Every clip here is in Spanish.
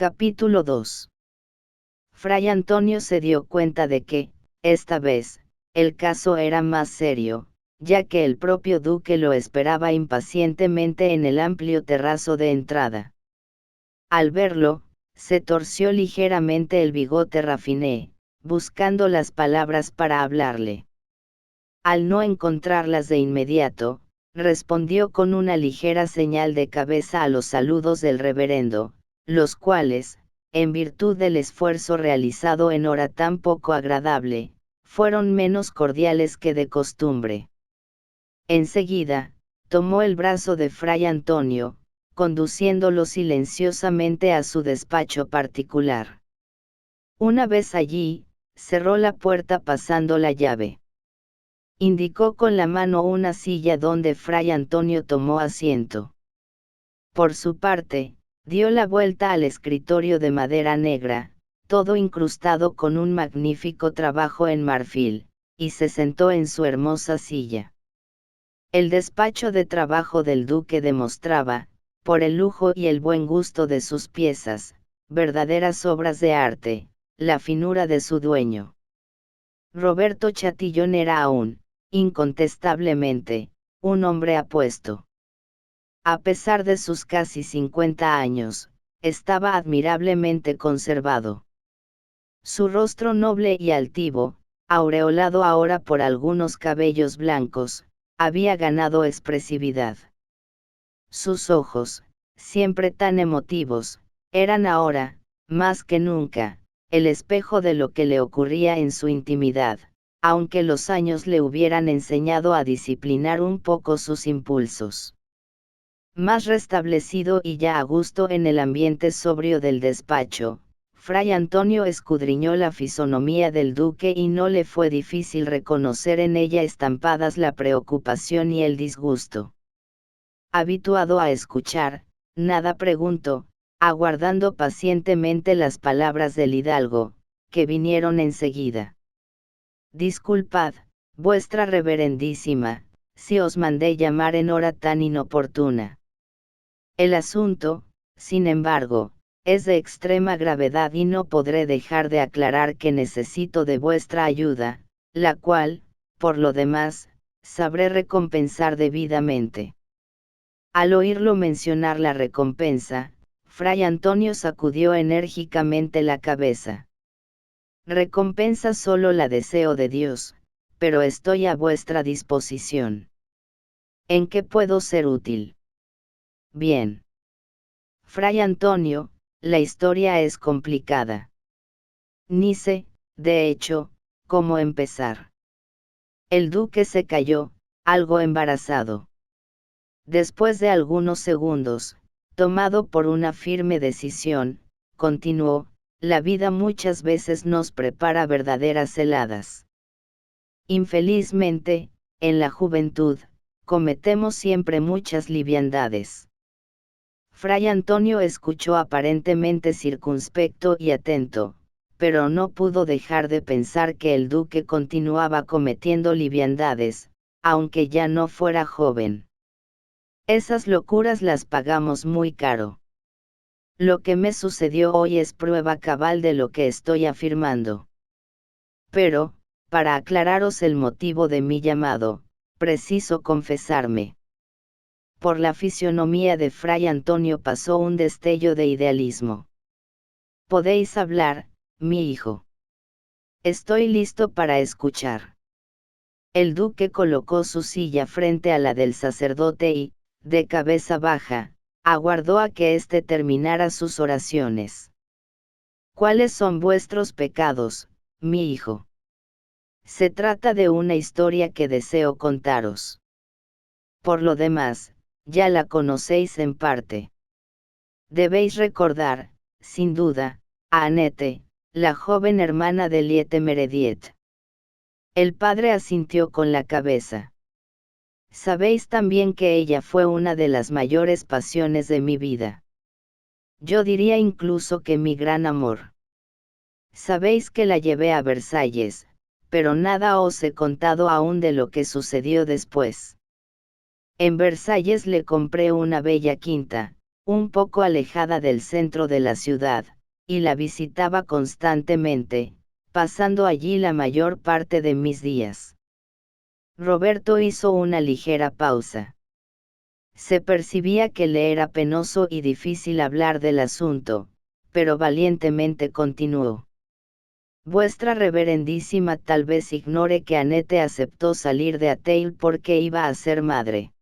Capítulo 2. Fray Antonio se dio cuenta de que, esta vez, el caso era más serio, ya que el propio duque lo esperaba impacientemente en el amplio terrazo de entrada. Al verlo, se torció ligeramente el bigote Raffiné, buscando las palabras para hablarle. Al no encontrarlas de inmediato, respondió con una ligera señal de cabeza a los saludos del reverendo, los cuales, en virtud del esfuerzo realizado en hora tan poco agradable, fueron menos cordiales que de costumbre. Enseguida, tomó el brazo de Fray Antonio, conduciéndolo silenciosamente a su despacho particular. Una vez allí, cerró la puerta pasando la llave. Indicó con la mano una silla donde Fray Antonio tomó asiento. Por su parte, dio la vuelta al escritorio de madera negra, todo incrustado con un magnífico trabajo en marfil, y se sentó en su hermosa silla. El despacho de trabajo del duque demostraba, por el lujo y el buen gusto de sus piezas, verdaderas obras de arte, la finura de su dueño. Roberto Chatillon era aún, incontestablemente, un hombre apuesto. A pesar de sus casi 50 años, estaba admirablemente conservado. Su rostro noble y altivo, aureolado ahora por algunos cabellos blancos, había ganado expresividad. Sus ojos, siempre tan emotivos, eran ahora, más que nunca, el espejo de lo que le ocurría en su intimidad, aunque los años le hubieran enseñado a disciplinar un poco sus impulsos. Más restablecido y ya a gusto en el ambiente sobrio del despacho, Fray Antonio escudriñó la fisonomía del duque y no le fue difícil reconocer en ella estampadas la preocupación y el disgusto. Habituado a escuchar, nada preguntó, aguardando pacientemente las palabras del hidalgo, que vinieron enseguida. Disculpad, vuestra reverendísima, si os mandé llamar en hora tan inoportuna. El asunto, sin embargo, es de extrema gravedad y no podré dejar de aclarar que necesito de vuestra ayuda, la cual, por lo demás, sabré recompensar debidamente. Al oírlo mencionar la recompensa, Fray Antonio sacudió enérgicamente la cabeza. Recompensa solo la deseo de Dios, pero estoy a vuestra disposición. ¿En qué puedo ser útil? Bien. Fray Antonio, la historia es complicada. Ni sé, de hecho, cómo empezar. El duque se calló, algo embarazado. Después de algunos segundos, tomado por una firme decisión, continuó, la vida muchas veces nos prepara verdaderas heladas. Infelizmente, en la juventud, cometemos siempre muchas liviandades. Fray Antonio escuchó aparentemente circunspecto y atento, pero no pudo dejar de pensar que el duque continuaba cometiendo liviandades, aunque ya no fuera joven. Esas locuras las pagamos muy caro. Lo que me sucedió hoy es prueba cabal de lo que estoy afirmando. Pero, para aclararos el motivo de mi llamado, preciso confesarme. Por la fisionomía de Fray Antonio pasó un destello de idealismo. Podéis hablar, mi hijo. Estoy listo para escuchar. El duque colocó su silla frente a la del sacerdote y, de cabeza baja, aguardó a que éste terminara sus oraciones. ¿Cuáles son vuestros pecados, mi hijo? Se trata de una historia que deseo contaros. Por lo demás, ya la conocéis en parte. Debéis recordar, sin duda, a Annette, la joven hermana de Liete Merediet. El padre asintió con la cabeza. Sabéis también que ella fue una de las mayores pasiones de mi vida. Yo diría incluso que mi gran amor. Sabéis que la llevé a Versalles, pero nada os he contado aún de lo que sucedió después. En Versalles le compré una bella quinta, un poco alejada del centro de la ciudad, y la visitaba constantemente, pasando allí la mayor parte de mis días. Roberto hizo una ligera pausa. Se percibía que le era penoso y difícil hablar del asunto, pero valientemente continuó. Vuestra reverendísima tal vez ignore que Annette aceptó salir de Atheil porque iba a ser madre.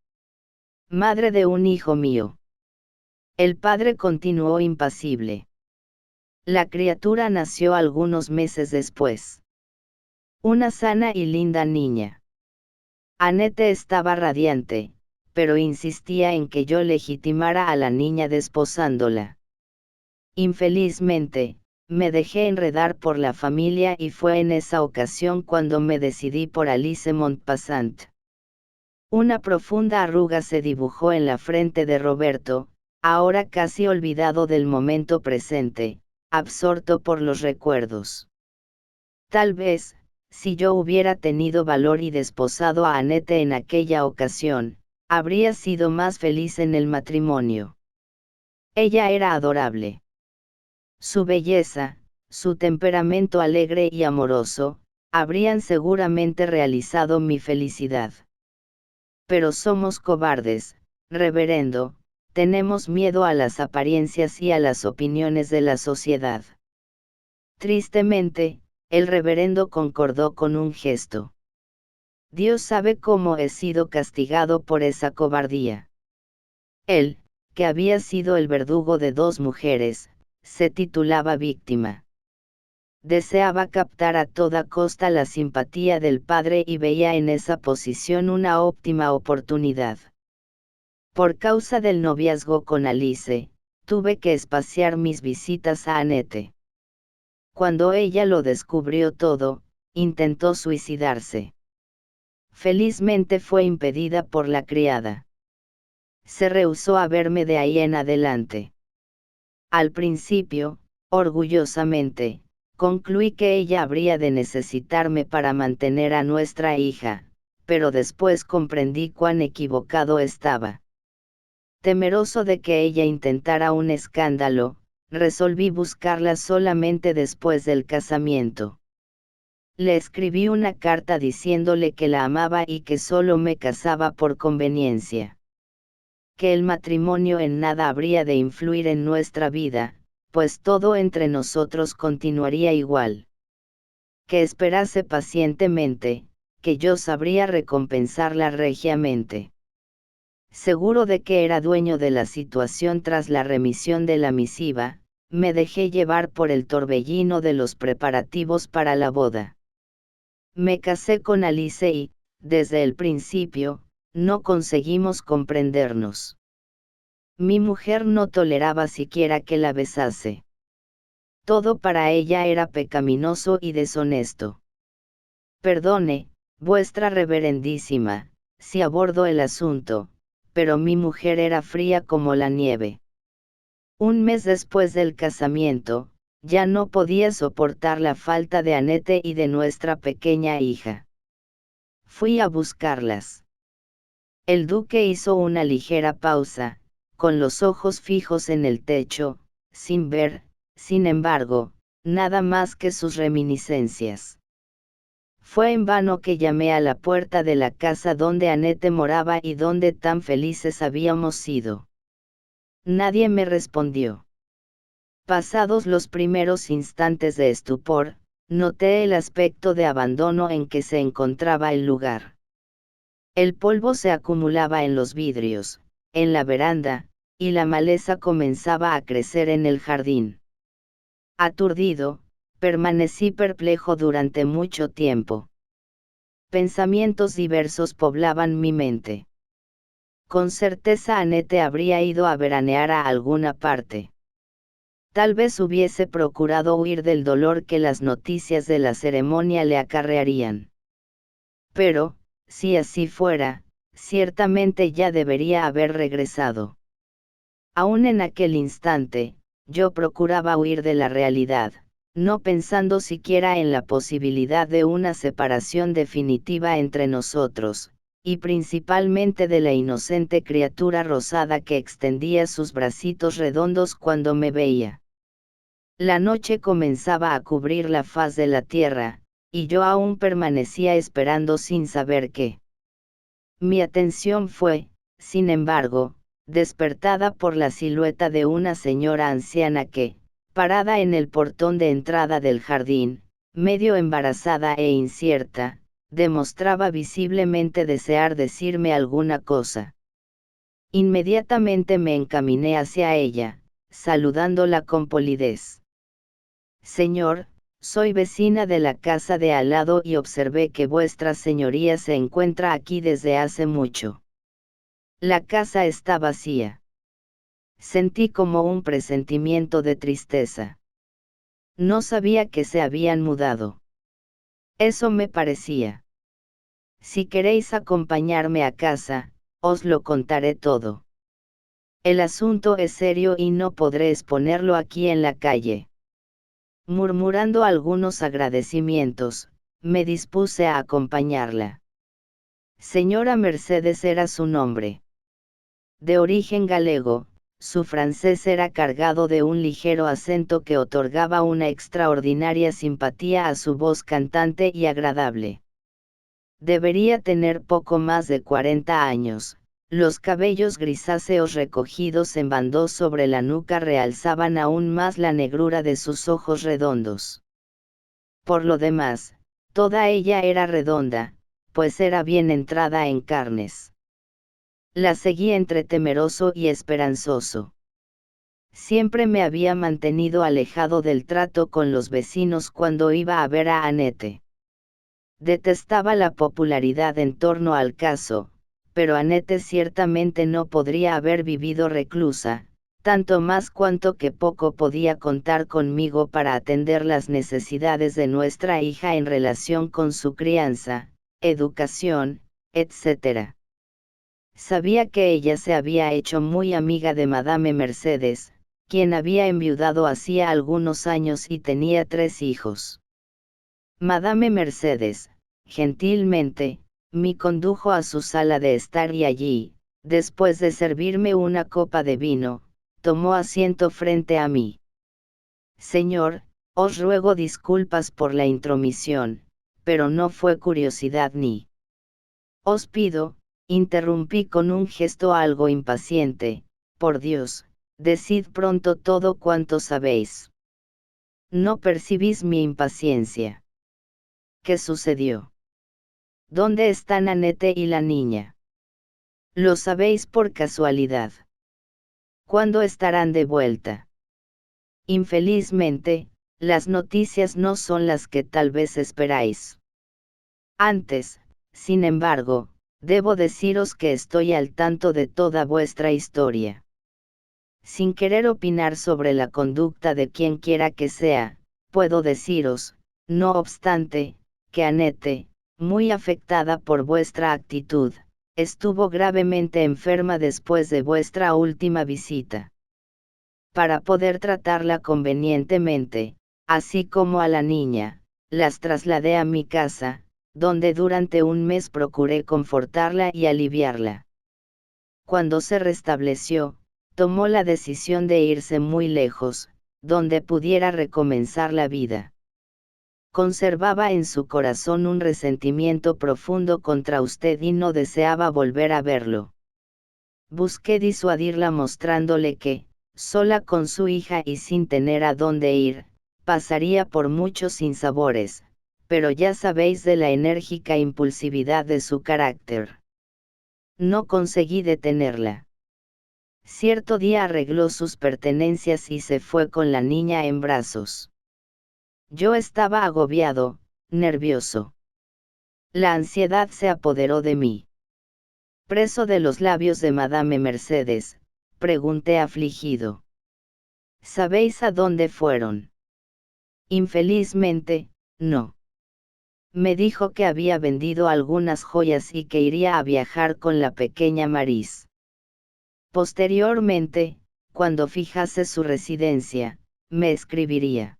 Madre de un hijo mío. El padre continuó impasible. La criatura nació algunos meses después. Una sana y linda niña. Annette estaba radiante, pero insistía en que yo legitimara a la niña desposándola. Infelizmente, me dejé enredar por la familia y fue en esa ocasión cuando me decidí por Alice Montpassant. Una profunda arruga se dibujó en la frente de Roberto, ahora casi olvidado del momento presente, absorto por los recuerdos. Tal vez, si yo hubiera tenido valor y desposado a Annette en aquella ocasión, habría sido más feliz en el matrimonio. Ella era adorable. Su belleza, su temperamento alegre y amoroso, habrían seguramente realizado mi felicidad. Pero somos cobardes, reverendo, tenemos miedo a las apariencias y a las opiniones de la sociedad. Tristemente, el reverendo concordó con un gesto. Dios sabe cómo he sido castigado por esa cobardía. Él, que había sido el verdugo de 2 mujeres, se titulaba víctima. Deseaba captar a toda costa la simpatía del padre y veía en esa posición una óptima oportunidad. Por causa del noviazgo con Alice, tuve que espaciar mis visitas a Annette. Cuando ella lo descubrió todo, intentó suicidarse. Felizmente fue impedida por la criada. Se rehusó a verme de ahí en adelante. Al principio, orgullosamente, concluí que ella habría de necesitarme para mantener a nuestra hija, pero después comprendí cuán equivocado estaba. Temeroso de que ella intentara un escándalo, resolví buscarla solamente después del casamiento. Le escribí una carta diciéndole que la amaba y que solo me casaba por conveniencia. Que el matrimonio en nada habría de influir en nuestra vida, pues todo entre nosotros continuaría igual. Que esperase pacientemente, que yo sabría recompensarla regiamente. Seguro de que era dueño de la situación tras la remisión de la misiva, me dejé llevar por el torbellino de los preparativos para la boda. Me casé con Alice y, desde el principio, no conseguimos comprendernos. Mi mujer no toleraba siquiera que la besase. Todo para ella era pecaminoso y deshonesto. Perdone, vuestra reverendísima, si abordo el asunto, pero mi mujer era fría como la nieve. Un mes después del casamiento, ya no podía soportar la falta de Annette y de nuestra pequeña hija. Fui a buscarlas. El duque hizo una ligera pausa, con los ojos fijos en el techo, sin ver, sin embargo, nada más que sus reminiscencias. Fue en vano que llamé a la puerta de la casa donde Annette moraba y donde tan felices habíamos sido. Nadie me respondió. Pasados los primeros instantes de estupor, noté el aspecto de abandono en que se encontraba el lugar. El polvo se acumulaba en los vidrios, en la veranda, y la maleza comenzaba a crecer en el jardín. Aturdido, permanecí perplejo durante mucho tiempo. Pensamientos diversos poblaban mi mente. Con certeza Annette habría ido a veranear a alguna parte. Tal vez hubiese procurado huir del dolor que las noticias de la ceremonia le acarrearían. Pero, si así fuera, ciertamente ya debería haber regresado. Aún en aquel instante, yo procuraba huir de la realidad, no pensando siquiera en la posibilidad de una separación definitiva entre nosotros, y principalmente de la inocente criatura rosada que extendía sus bracitos redondos cuando me veía. La noche comenzaba a cubrir la faz de la tierra, y yo aún permanecía esperando sin saber qué. Mi atención fue, sin embargo, despertada por la silueta de una señora anciana que, parada en el portón de entrada del jardín, medio embarazada e incierta, demostraba visiblemente desear decirme alguna cosa. Inmediatamente me encaminé hacia ella, saludándola con polidez. Señor, soy vecina de la casa de al lado y observé que vuestra señoría se encuentra aquí desde hace mucho. La casa está vacía. Sentí como un presentimiento de tristeza. No sabía que se habían mudado. Eso me parecía. Si queréis acompañarme a casa, os lo contaré todo. El asunto es serio y no podré exponerlo aquí en la calle. Murmurando algunos agradecimientos, me dispuse a acompañarla. Señora Mercedes era su nombre. De origen galego, su francés era cargado de un ligero acento que otorgaba una extraordinaria simpatía a su voz cantante y agradable. Debería tener poco más de 40 años. Los cabellos grisáceos recogidos en bandos sobre la nuca realzaban aún más la negrura de sus ojos redondos. Por lo demás, toda ella era redonda, pues era bien entrada en carnes. La seguí entre temeroso y esperanzoso. Siempre me había mantenido alejado del trato con los vecinos cuando iba a ver a Annette. Detestaba la popularidad en torno al caso, pero Annette ciertamente no podría haber vivido reclusa, tanto más cuanto que poco podía contar conmigo para atender las necesidades de nuestra hija en relación con su crianza, educación, etc. Sabía que ella se había hecho muy amiga de Madame Mercedes, quien había enviudado hacía algunos años y tenía 3 hijos. Madame Mercedes, gentilmente, me condujo a su sala de estar y allí, después de servirme una copa de vino, tomó asiento frente a mí. Señor, os ruego disculpas por la intromisión, pero no fue curiosidad ni. Os pido, interrumpí con un gesto algo impaciente, por Dios, decid pronto todo cuanto sabéis. No percibís mi impaciencia. ¿Qué sucedió? ¿Dónde están Annette y la niña? ¿Lo sabéis por casualidad? ¿Cuándo estarán de vuelta? Infelizmente, las noticias no son las que tal vez esperáis. Antes, sin embargo, debo deciros que estoy al tanto de toda vuestra historia. Sin querer opinar sobre la conducta de quien quiera que sea, puedo deciros, no obstante, que Annette, muy afectada por vuestra actitud, estuvo gravemente enferma después de vuestra última visita. Para poder tratarla convenientemente, así como a la niña, las trasladé a mi casa, donde durante un mes procuré confortarla y aliviarla. Cuando se restableció, tomó la decisión de irse muy lejos, donde pudiera recomenzar la vida. Conservaba en su corazón un resentimiento profundo contra usted y no deseaba volver a verlo. Busqué disuadirla mostrándole que, sola con su hija y sin tener a dónde ir, pasaría por muchos sinsabores, pero ya sabéis de la enérgica impulsividad de su carácter. No conseguí detenerla. Cierto día arregló sus pertenencias y se fue con la niña en brazos. Yo estaba agobiado, nervioso. La ansiedad se apoderó de mí. Preso de los labios de Madame Mercedes, pregunté afligido. ¿Sabéis a dónde fueron? Infelizmente, no. Me dijo que había vendido algunas joyas y que iría a viajar con la pequeña Maris. Posteriormente, cuando fijase su residencia, me escribiría.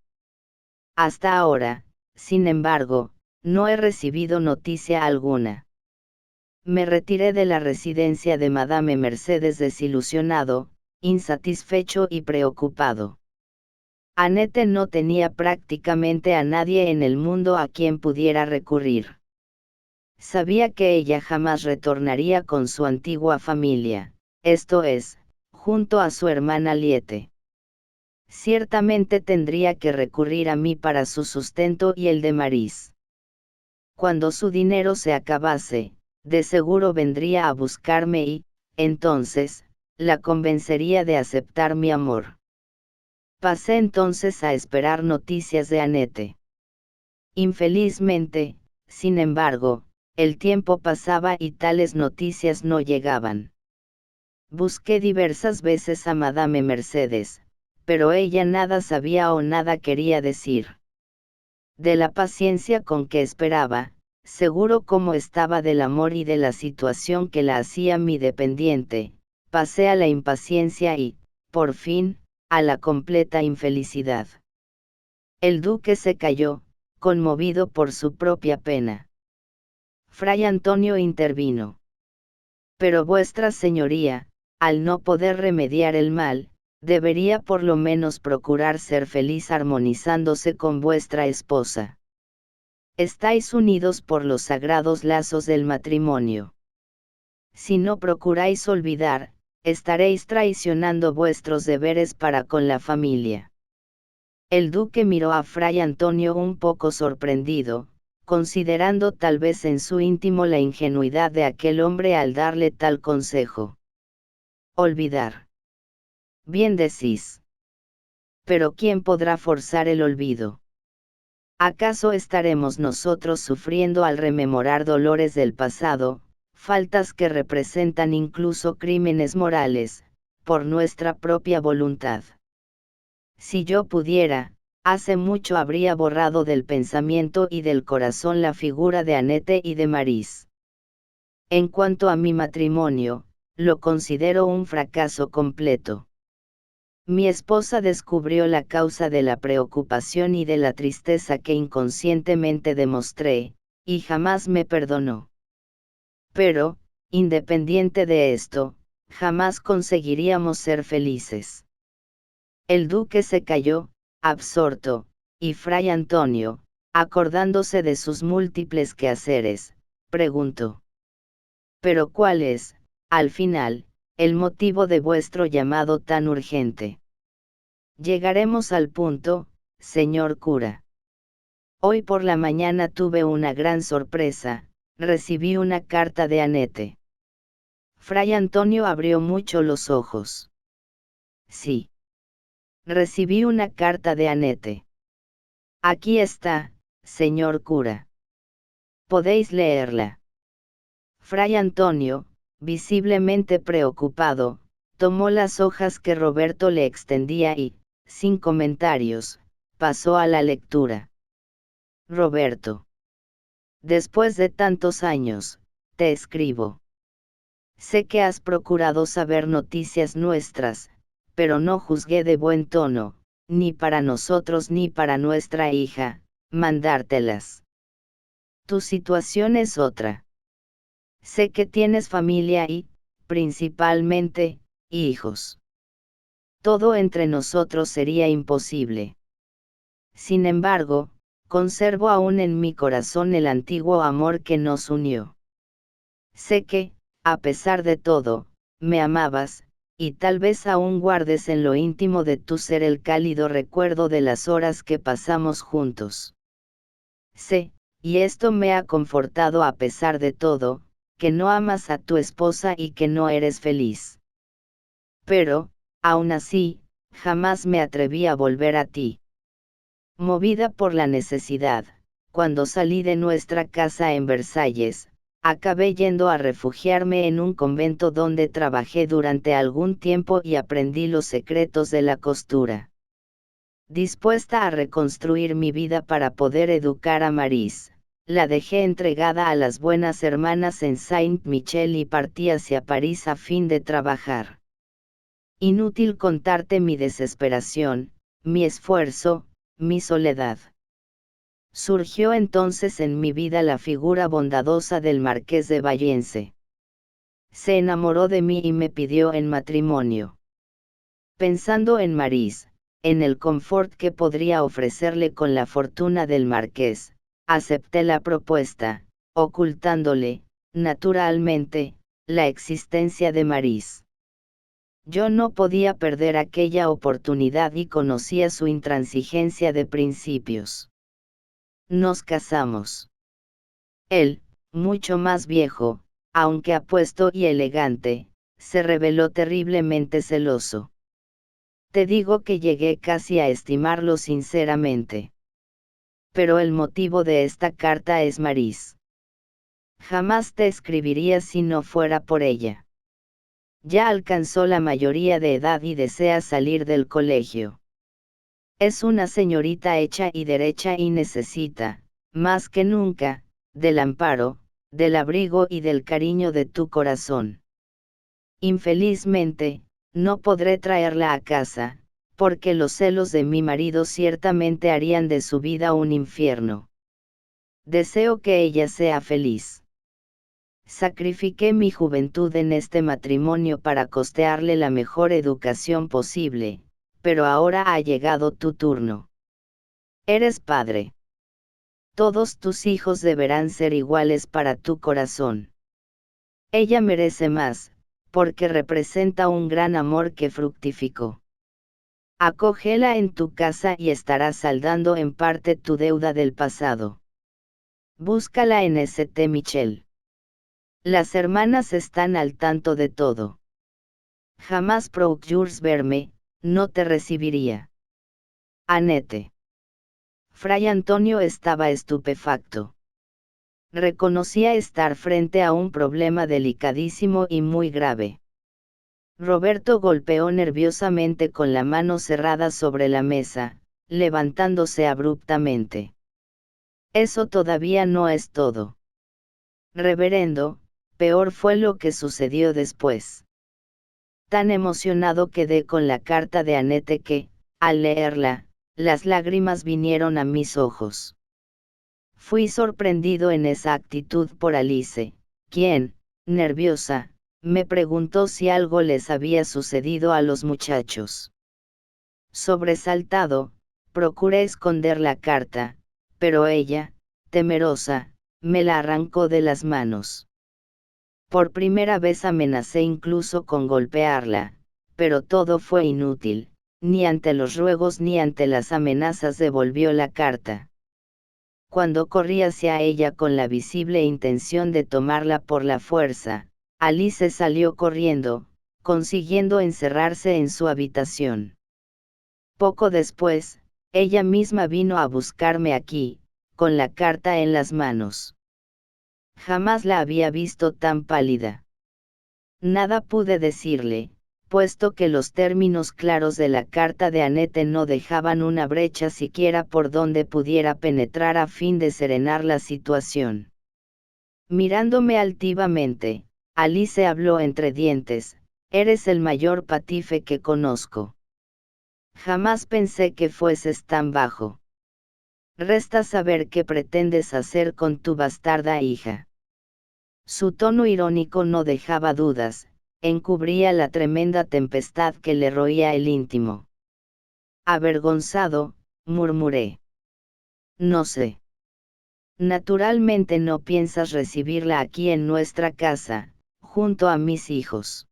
Hasta ahora, sin embargo, no he recibido noticia alguna. me retiré de la residencia de Madame Mercedes desilusionado, insatisfecho y preocupado. Annette no tenía prácticamente a nadie en el mundo a quien pudiera recurrir. Sabía que ella jamás retornaría con su antigua familia, esto es, junto a su hermana Liete. Ciertamente tendría que recurrir a mí para su sustento y el de Maris. Cuando su dinero se acabase, de seguro vendría a buscarme y, entonces, la convencería de aceptar mi amor. Pasé entonces a esperar noticias de Annette. Infelizmente, sin embargo, el tiempo pasaba y tales noticias no llegaban. Busqué diversas veces a Madame Mercedes, pero ella nada sabía o nada quería decir. De la paciencia con que esperaba, seguro como estaba del amor y de la situación que la hacía mi dependiente, pasé a la impaciencia y, por fin, a la completa infelicidad. El duque se calló, conmovido por su propia pena. Fray Antonio intervino. Pero vuestra señoría, al no poder remediar el mal, debería por lo menos procurar ser feliz armonizándose con vuestra esposa. Estáis unidos por los sagrados lazos del matrimonio. Si no procuráis olvidar, estaréis traicionando vuestros deberes para con la familia. El duque miró a Fray Antonio un poco sorprendido, considerando tal vez en su íntimo la ingenuidad de aquel hombre al darle tal consejo. Olvidar. Bien decís. Pero ¿quién podrá forzar el olvido? ¿Acaso estaremos nosotros sufriendo al rememorar dolores del pasado, faltas que representan incluso crímenes morales, por nuestra propia voluntad? Si yo pudiera, hace mucho habría borrado del pensamiento y del corazón la figura de Annette y de Maris. En cuanto a mi matrimonio, lo considero un fracaso completo. Mi esposa descubrió la causa de la preocupación y de la tristeza que inconscientemente demostré, y jamás me perdonó. Pero, independiente de esto, jamás conseguiríamos ser felices. El duque se calló, absorto, y Fray Antonio, acordándose de sus múltiples quehaceres, preguntó. ¿Pero cuál es, al final, el motivo de vuestro llamado tan urgente? Llegaremos al punto, señor cura. Hoy por la mañana tuve una gran sorpresa, recibí una carta de Annette. Fray Antonio abrió mucho los ojos. Sí. Recibí una carta de Annette. Aquí está, señor cura. Podéis leerla. Fray Antonio, visiblemente preocupado, tomó las hojas que Roberto le extendía y, sin comentarios, pasó a la lectura. Roberto. Después de tantos años, te escribo. Sé que has procurado saber noticias nuestras, pero no juzgué de buen tono, ni para nosotros ni para nuestra hija, mandártelas. Tu situación es otra. Sé que tienes familia y, principalmente, hijos. Todo entre nosotros sería imposible. Sin embargo, conservo aún en mi corazón el antiguo amor que nos unió. Sé que, a pesar de todo, me amabas, y tal vez aún guardes en lo íntimo de tu ser el cálido recuerdo de las horas que pasamos juntos. Sé, y esto me ha confortado a pesar de todo, que no amas a tu esposa y que no eres feliz. Pero, aún así, jamás me atreví a volver a ti. Movida por la necesidad, cuando salí de nuestra casa en Versalles, acabé yendo a refugiarme en un convento donde trabajé durante algún tiempo y aprendí los secretos de la costura. Dispuesta a reconstruir mi vida para poder educar a Maris, la dejé entregada a las buenas hermanas en Saint-Michel y partí hacia París a fin de trabajar. Inútil contarte mi desesperación, mi esfuerzo, mi soledad. Surgió entonces en mi vida la figura bondadosa del marqués de Vallense. Se enamoró de mí y me pidió en matrimonio. Pensando en Maris, en el confort que podría ofrecerle con la fortuna del marqués, acepté la propuesta, ocultándole, naturalmente, la existencia de Maris. Yo no podía perder aquella oportunidad y conocía su intransigencia de principios. Nos casamos. Él, mucho más viejo, aunque apuesto y elegante, se reveló terriblemente celoso. Te digo que llegué casi a estimarlo sinceramente. Pero el motivo de esta carta es Maris. Jamás te escribiría si no fuera por ella. Ya alcanzó la mayoría de edad y desea salir del colegio. Es una señorita hecha y derecha y necesita, más que nunca, del amparo, del abrigo y del cariño de tu corazón. Infelizmente, no podré traerla a casa, porque los celos de mi marido ciertamente harían de su vida un infierno. Deseo que ella sea feliz. Sacrifiqué mi juventud en este matrimonio para costearle la mejor educación posible, pero ahora ha llegado tu turno. Eres padre. Todos tus hijos deberán ser iguales para tu corazón. Ella merece más, porque representa un gran amor que fructificó. Acógela en tu casa y estarás saldando en parte tu deuda del pasado. Búscala en St. Michel. Las hermanas están al tanto de todo. Jamás procures verme, no te recibiría. Annette. Fray Antonio estaba estupefacto. Reconocía estar frente a un problema delicadísimo y muy grave. Roberto golpeó nerviosamente con la mano cerrada sobre la mesa, levantándose abruptamente. Eso todavía no es todo. Reverendo, peor fue lo que sucedió después. Tan emocionado quedé con la carta de Annette que, al leerla, las lágrimas vinieron a mis ojos. Fui sorprendido en esa actitud por Alice, quien, nerviosa, me preguntó si algo les había sucedido a los muchachos. Sobresaltado, procuré esconder la carta, pero ella, temerosa, me la arrancó de las manos. Por primera vez amenacé incluso con golpearla, pero todo fue inútil, ni ante los ruegos ni ante las amenazas devolvió la carta. Cuando corrí hacia ella con la visible intención de tomarla por la fuerza, Alice salió corriendo, consiguiendo encerrarse en su habitación. Poco después, ella misma vino a buscarme aquí, con la carta en las manos. Jamás la había visto tan pálida. Nada pude decirle, puesto que los términos claros de la carta de Annette no dejaban una brecha siquiera por donde pudiera penetrar a fin de serenar la situación. Mirándome altivamente, Alice habló entre dientes: eres el mayor patife que conozco. Jamás pensé que fueses tan bajo. Resta saber qué pretendes hacer con tu bastarda hija. Su tono irónico no dejaba dudas, encubría la tremenda tempestad que le roía el íntimo. Avergonzado, murmuré. No sé. Naturalmente no piensas recibirla aquí en nuestra casa, junto a mis hijos.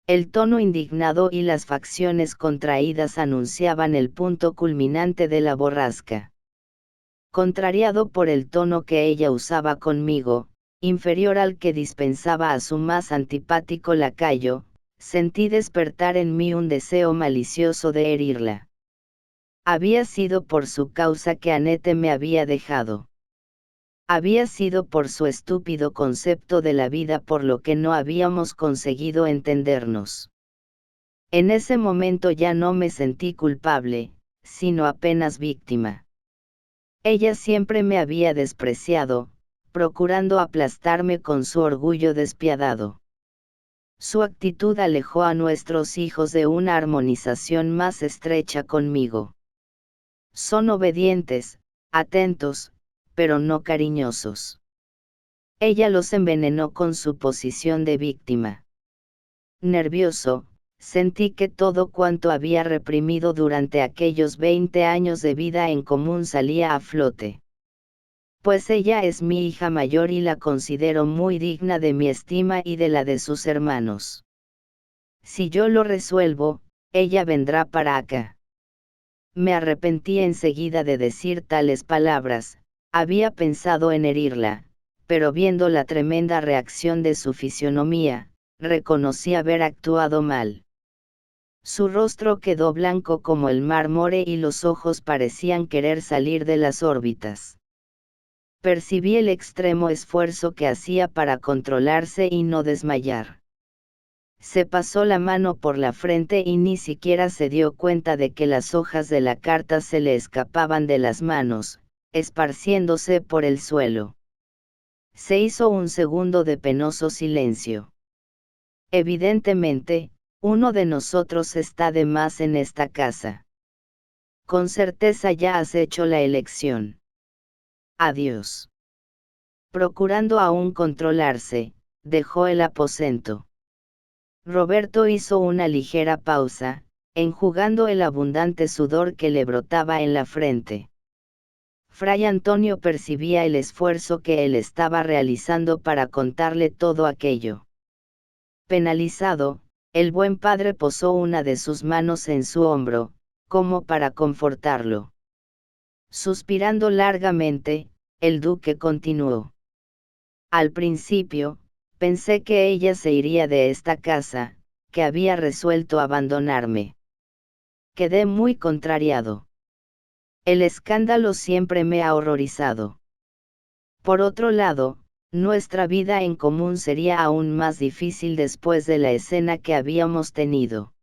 El tono indignado y las facciones contraídas anunciaban el punto culminante de la borrasca. Contrariado por el tono que ella usaba conmigo, inferior al que dispensaba a su más antipático lacayo, sentí despertar en mí un deseo malicioso de herirla. Había sido por su causa que Annette me había dejado. Había sido por su estúpido concepto de la vida por lo que no habíamos conseguido entendernos. En ese momento ya no me sentí culpable, sino apenas víctima. Ella siempre me había despreciado, procurando aplastarme con su orgullo despiadado. Su actitud alejó a nuestros hijos de una armonización más estrecha conmigo. Son obedientes, atentos, pero no cariñosos. Ella los envenenó con su posición de víctima. Nervioso, sentí que todo cuanto había reprimido durante aquellos 20 años de vida en común salía a flote. Pues ella es mi hija mayor y la considero muy digna de mi estima y de la de sus hermanos. Si yo lo resuelvo, ella vendrá para acá. Me arrepentí enseguida de decir tales palabras, había pensado en herirla, pero viendo la tremenda reacción de su fisionomía, reconocí haber actuado mal. Su rostro quedó blanco como el mármore y los ojos parecían querer salir de las órbitas. Percibí el extremo esfuerzo que hacía para controlarse y no desmayar. Se pasó la mano por la frente y ni siquiera se dio cuenta de que las hojas de la carta se le escapaban de las manos, esparciéndose por el suelo. Se hizo un segundo de penoso silencio. Evidentemente, uno de nosotros está de más en esta casa. Con certeza ya has hecho la elección. Adiós. Procurando aún controlarse, dejó el aposento. Roberto hizo una ligera pausa, enjugando el abundante sudor que le brotaba en la frente. Fray Antonio percibía el esfuerzo que él estaba realizando para contarle todo aquello. Penalizado, el buen padre posó una de sus manos en su hombro, como para confortarlo. Suspirando largamente, el duque continuó. Al principio, pensé que ella se iría de esta casa, que había resuelto abandonarme. Quedé muy contrariado. El escándalo siempre me ha horrorizado. Por otro lado, nuestra vida en común sería aún más difícil después de la escena que habíamos tenido.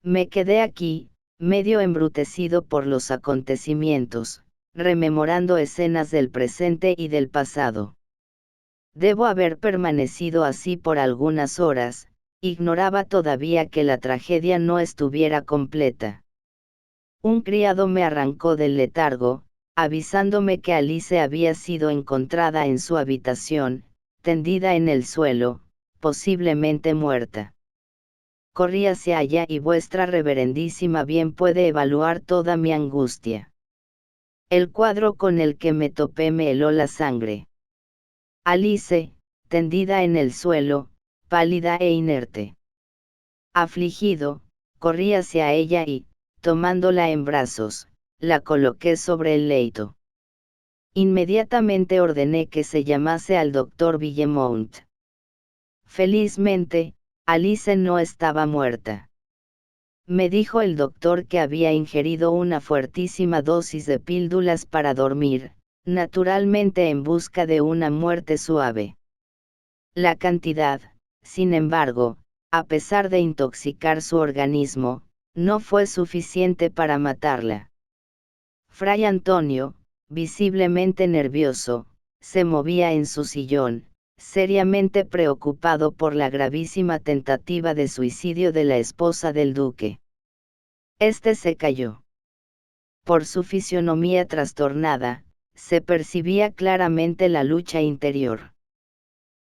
Me quedé aquí, medio embrutecido por los acontecimientos, rememorando escenas del presente y del pasado. Debo haber permanecido así por algunas horas, ignoraba todavía que la tragedia no estuviera completa. Un criado me arrancó del letargo, avisándome que Alice había sido encontrada en su habitación, tendida en el suelo, posiblemente muerta. Corrí hacia allá y vuestra reverendísima bien puede evaluar toda mi angustia. El cuadro con el que me topé me heló la sangre. Alice, tendida en el suelo, pálida e inerte. Afligido, corrí hacia ella y, tomándola en brazos, la coloqué sobre el leito. Inmediatamente ordené que se llamase al doctor Villemont. Felizmente, Alice no estaba muerta. Me dijo el doctor que había ingerido una fuertísima dosis de píldulas para dormir, naturalmente en busca de una muerte suave. La cantidad, sin embargo, a pesar de intoxicar su organismo, no fue suficiente para matarla. Fray Antonio, visiblemente nervioso, se movía en su sillón, seriamente preocupado por la gravísima tentativa de suicidio de la esposa del duque. Este se calló. Por su fisionomía trastornada, se percibía claramente la lucha interior.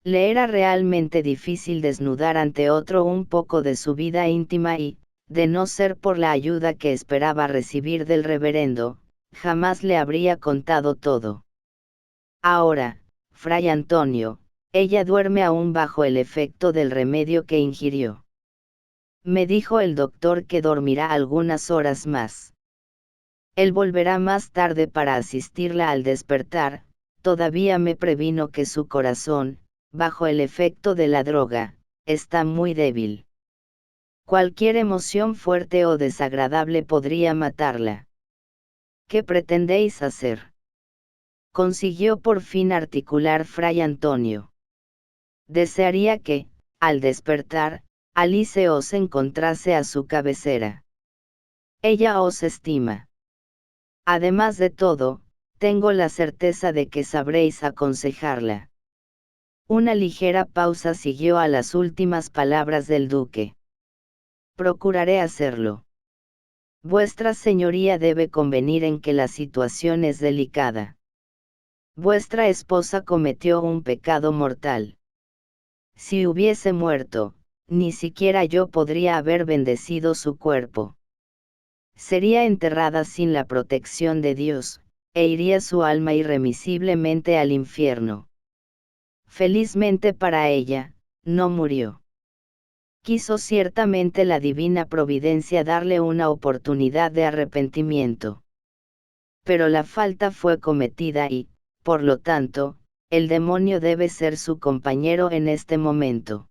Le era realmente difícil desnudar ante otro un poco de su vida íntima y, de no ser por la ayuda que esperaba recibir del reverendo, jamás le habría contado todo. Ahora, Fray Antonio, ella duerme aún bajo el efecto del remedio que ingirió. Me dijo el doctor que dormirá algunas horas más. Él volverá más tarde para asistirla al despertar, todavía me previno que su corazón, bajo el efecto de la droga, está muy débil. Cualquier emoción fuerte o desagradable podría matarla. ¿Qué pretendéis hacer? Consiguió por fin articular Fray Antonio. Desearía que, al despertar, Alice os encontrase a su cabecera. Ella os estima. Además de todo, tengo la certeza de que sabréis aconsejarla. Una ligera pausa siguió a las últimas palabras del duque. Procuraré hacerlo. Vuestra señoría debe convenir en que la situación es delicada. Vuestra esposa cometió un pecado mortal. Si hubiese muerto, ni siquiera yo podría haber bendecido su cuerpo. Sería enterrada sin la protección de Dios, e iría su alma irremisiblemente al infierno. Felizmente para ella, no murió. Quiso ciertamente la divina providencia darle una oportunidad de arrepentimiento. Pero la falta fue cometida y, por lo tanto, el demonio debe ser su compañero en este momento.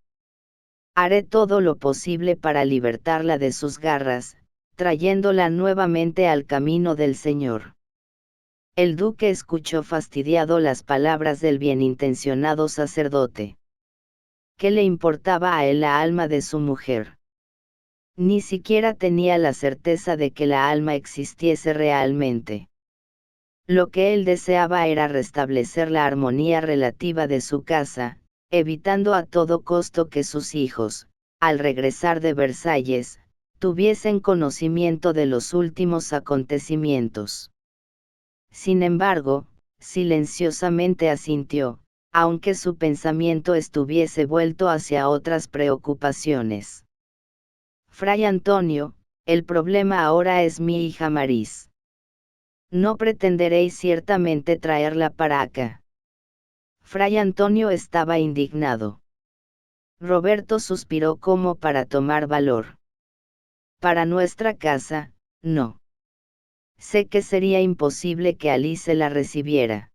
Haré todo lo posible para libertarla de sus garras, trayéndola nuevamente al camino del Señor. El duque escuchó fastidiado las palabras del bienintencionado sacerdote. ¿Qué le importaba a él la alma de su mujer? Ni siquiera tenía la certeza de que la alma existiese realmente. Lo que él deseaba era restablecer la armonía relativa de su casa, evitando a todo costo que sus hijos, al regresar de Versalles, tuviesen conocimiento de los últimos acontecimientos. Sin embargo, silenciosamente asintió, aunque su pensamiento estuviese vuelto hacia otras preocupaciones. Fray Antonio, el problema ahora es mi hija Maris. No pretenderéis ciertamente traerla para acá. Fray Antonio estaba indignado. Roberto suspiró como para tomar valor. Para nuestra casa, no. Sé que sería imposible que Alice la recibiera.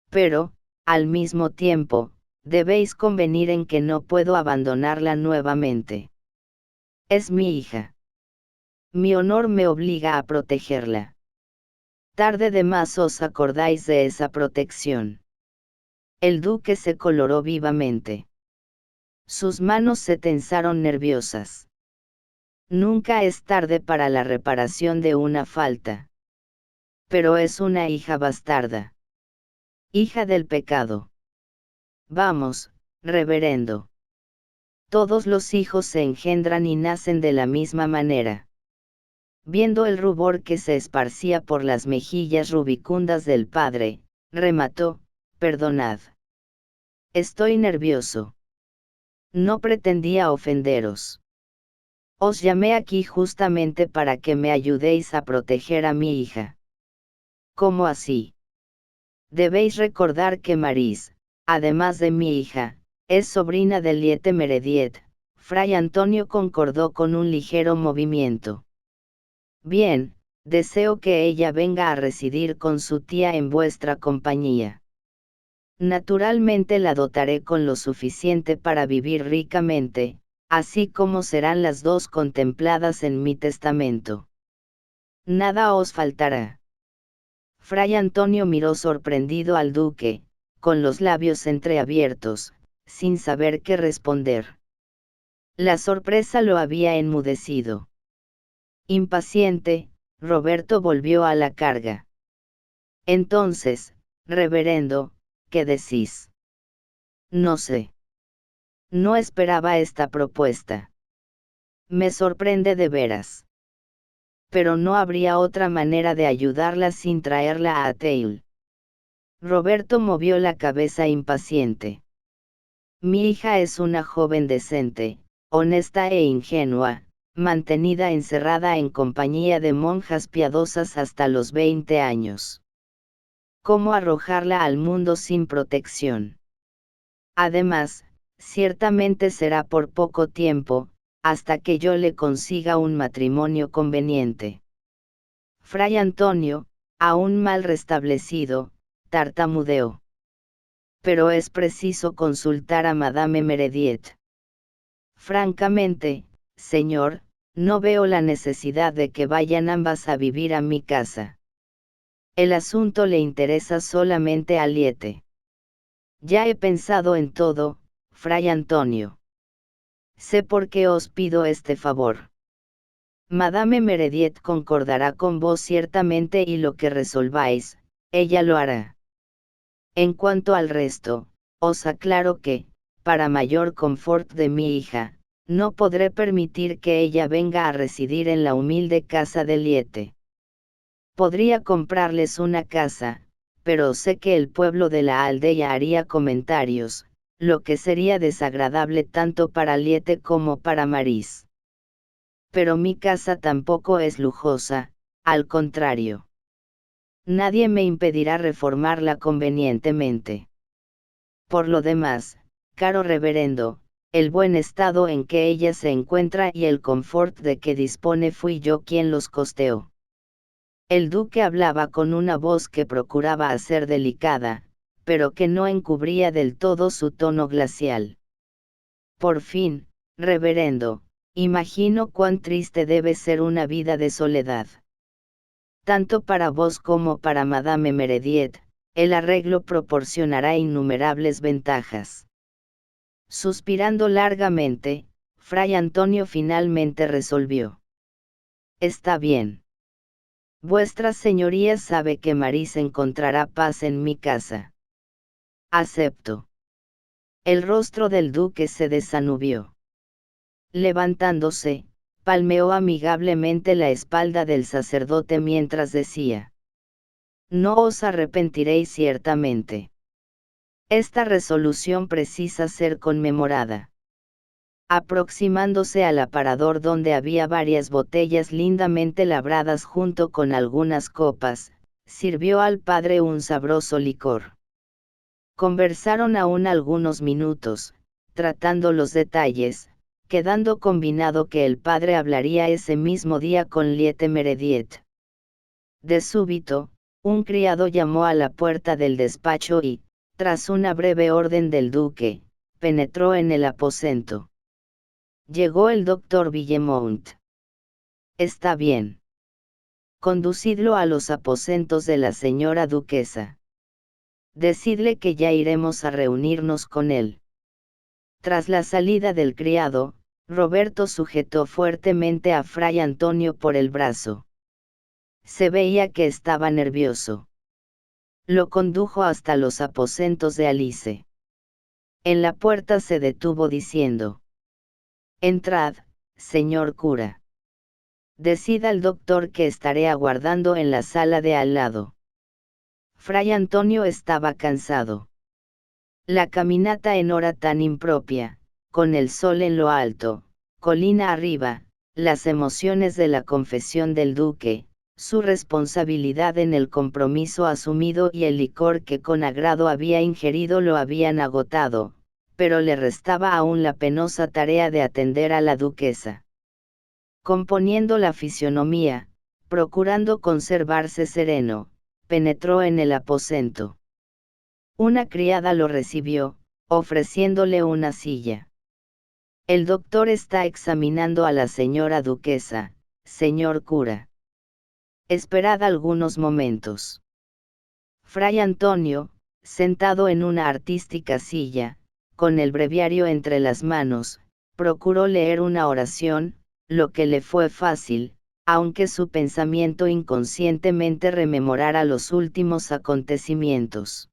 Pero, al mismo tiempo, debéis convenir en que no puedo abandonarla nuevamente. Es mi hija. Mi honor me obliga a protegerla. Tarde de más os acordáis de esa protección. El duque se coloró vivamente. Sus manos se tensaron nerviosas. Nunca es tarde para la reparación de una falta. Pero es una hija bastarda. Hija del pecado. Vamos, reverendo. Todos los hijos se engendran y nacen de la misma manera. Viendo el rubor que se esparcía por las mejillas rubicundas del padre, remató, perdonad. Estoy nervioso. No pretendía ofenderos. Os llamé aquí justamente para que me ayudéis a proteger a mi hija. ¿Cómo así? Debéis recordar que Maris, además de mi hija, es sobrina de Liete Merediet. Fray Antonio concordó con un ligero movimiento. Bien, deseo que ella venga a residir con su tía en vuestra compañía. Naturalmente la dotaré con lo suficiente para vivir ricamente, así como serán las dos contempladas en mi testamento. Nada os faltará. Fray Antonio miró sorprendido al duque, con los labios entreabiertos, sin saber qué responder. La sorpresa lo había enmudecido. Impaciente, Roberto volvió a la carga. Entonces, reverendo, ¿qué decís? No sé. No esperaba esta propuesta. Me sorprende de veras. Pero no habría otra manera de ayudarla sin traerla a Ateil. Roberto movió la cabeza impaciente. Mi hija es una joven decente, honesta e ingenua, mantenida encerrada en compañía de monjas piadosas hasta los 20 años. ¿Cómo arrojarla al mundo sin protección? Además, ciertamente será por poco tiempo, hasta que yo le consiga un matrimonio conveniente. Fray Antonio, aún mal restablecido, tartamudeó. Pero es preciso consultar a Madame Merediet. Francamente, señor, no veo la necesidad de que vayan ambas a vivir a mi casa. El asunto le interesa solamente a Liete. Ya he pensado en todo, Fray Antonio. Sé por qué os pido este favor. Madame Merediet concordará con vos ciertamente y lo que resolváis, ella lo hará. En cuanto al resto, os aclaro que, para mayor confort de mi hija, no podré permitir que ella venga a residir en la humilde casa de Liete. Podría comprarles una casa, pero sé que el pueblo de la aldea haría comentarios, lo que sería desagradable tanto para Liete como para Maris. Pero mi casa tampoco es lujosa, al contrario. Nadie me impedirá reformarla convenientemente. Por lo demás, caro reverendo, el buen estado en que ella se encuentra y el confort de que dispone fui yo quien los costeó. El duque hablaba con una voz que procuraba hacer delicada, pero que no encubría del todo su tono glacial. Por fin, reverendo, imagino cuán triste debe ser una vida de soledad. Tanto para vos como para Madame Merediet, el arreglo proporcionará innumerables ventajas. Suspirando largamente, Fray Antonio finalmente resolvió. Está bien. Vuestra señoría sabe que Maris encontrará paz en mi casa. Acepto. El rostro del duque se desanubió. Levantándose, palmeó amigablemente la espalda del sacerdote mientras decía: No os arrepentiréis ciertamente. Esta resolución precisa ser conmemorada. Aproximándose al aparador donde había varias botellas lindamente labradas junto con algunas copas, sirvió al padre un sabroso licor. Conversaron aún algunos minutos, tratando los detalles, quedando combinado que el padre hablaría ese mismo día con Liete Merediet. De súbito, un criado llamó a la puerta del despacho y, tras una breve orden del duque, penetró en el aposento. Llegó el doctor Villemont. Está bien. Conducidlo a los aposentos de la señora duquesa. Decidle que ya iremos a reunirnos con él. Tras la salida del criado, Roberto sujetó fuertemente a Fray Antonio por el brazo. Se veía que estaba nervioso. Lo condujo hasta los aposentos de Alice. En la puerta se detuvo diciendo: Entrad, señor cura. Decida al doctor que estaré aguardando en la sala de al lado. Fray Antonio estaba cansado. La caminata en hora tan impropia, con el sol en lo alto, colina arriba, las emociones de la confesión del duque, su responsabilidad en el compromiso asumido y el licor que con agrado había ingerido lo habían agotado, pero le restaba aún la penosa tarea de atender a la duquesa. Componiendo la fisionomía, procurando conservarse sereno, penetró en el aposento. Una criada lo recibió, ofreciéndole una silla. El doctor está examinando a la señora duquesa, señor cura. Esperad algunos momentos. Fray Antonio, sentado en una artística silla, con el breviario entre las manos, procuró leer una oración, lo que le fue fácil, aunque su pensamiento inconscientemente rememorara los últimos acontecimientos.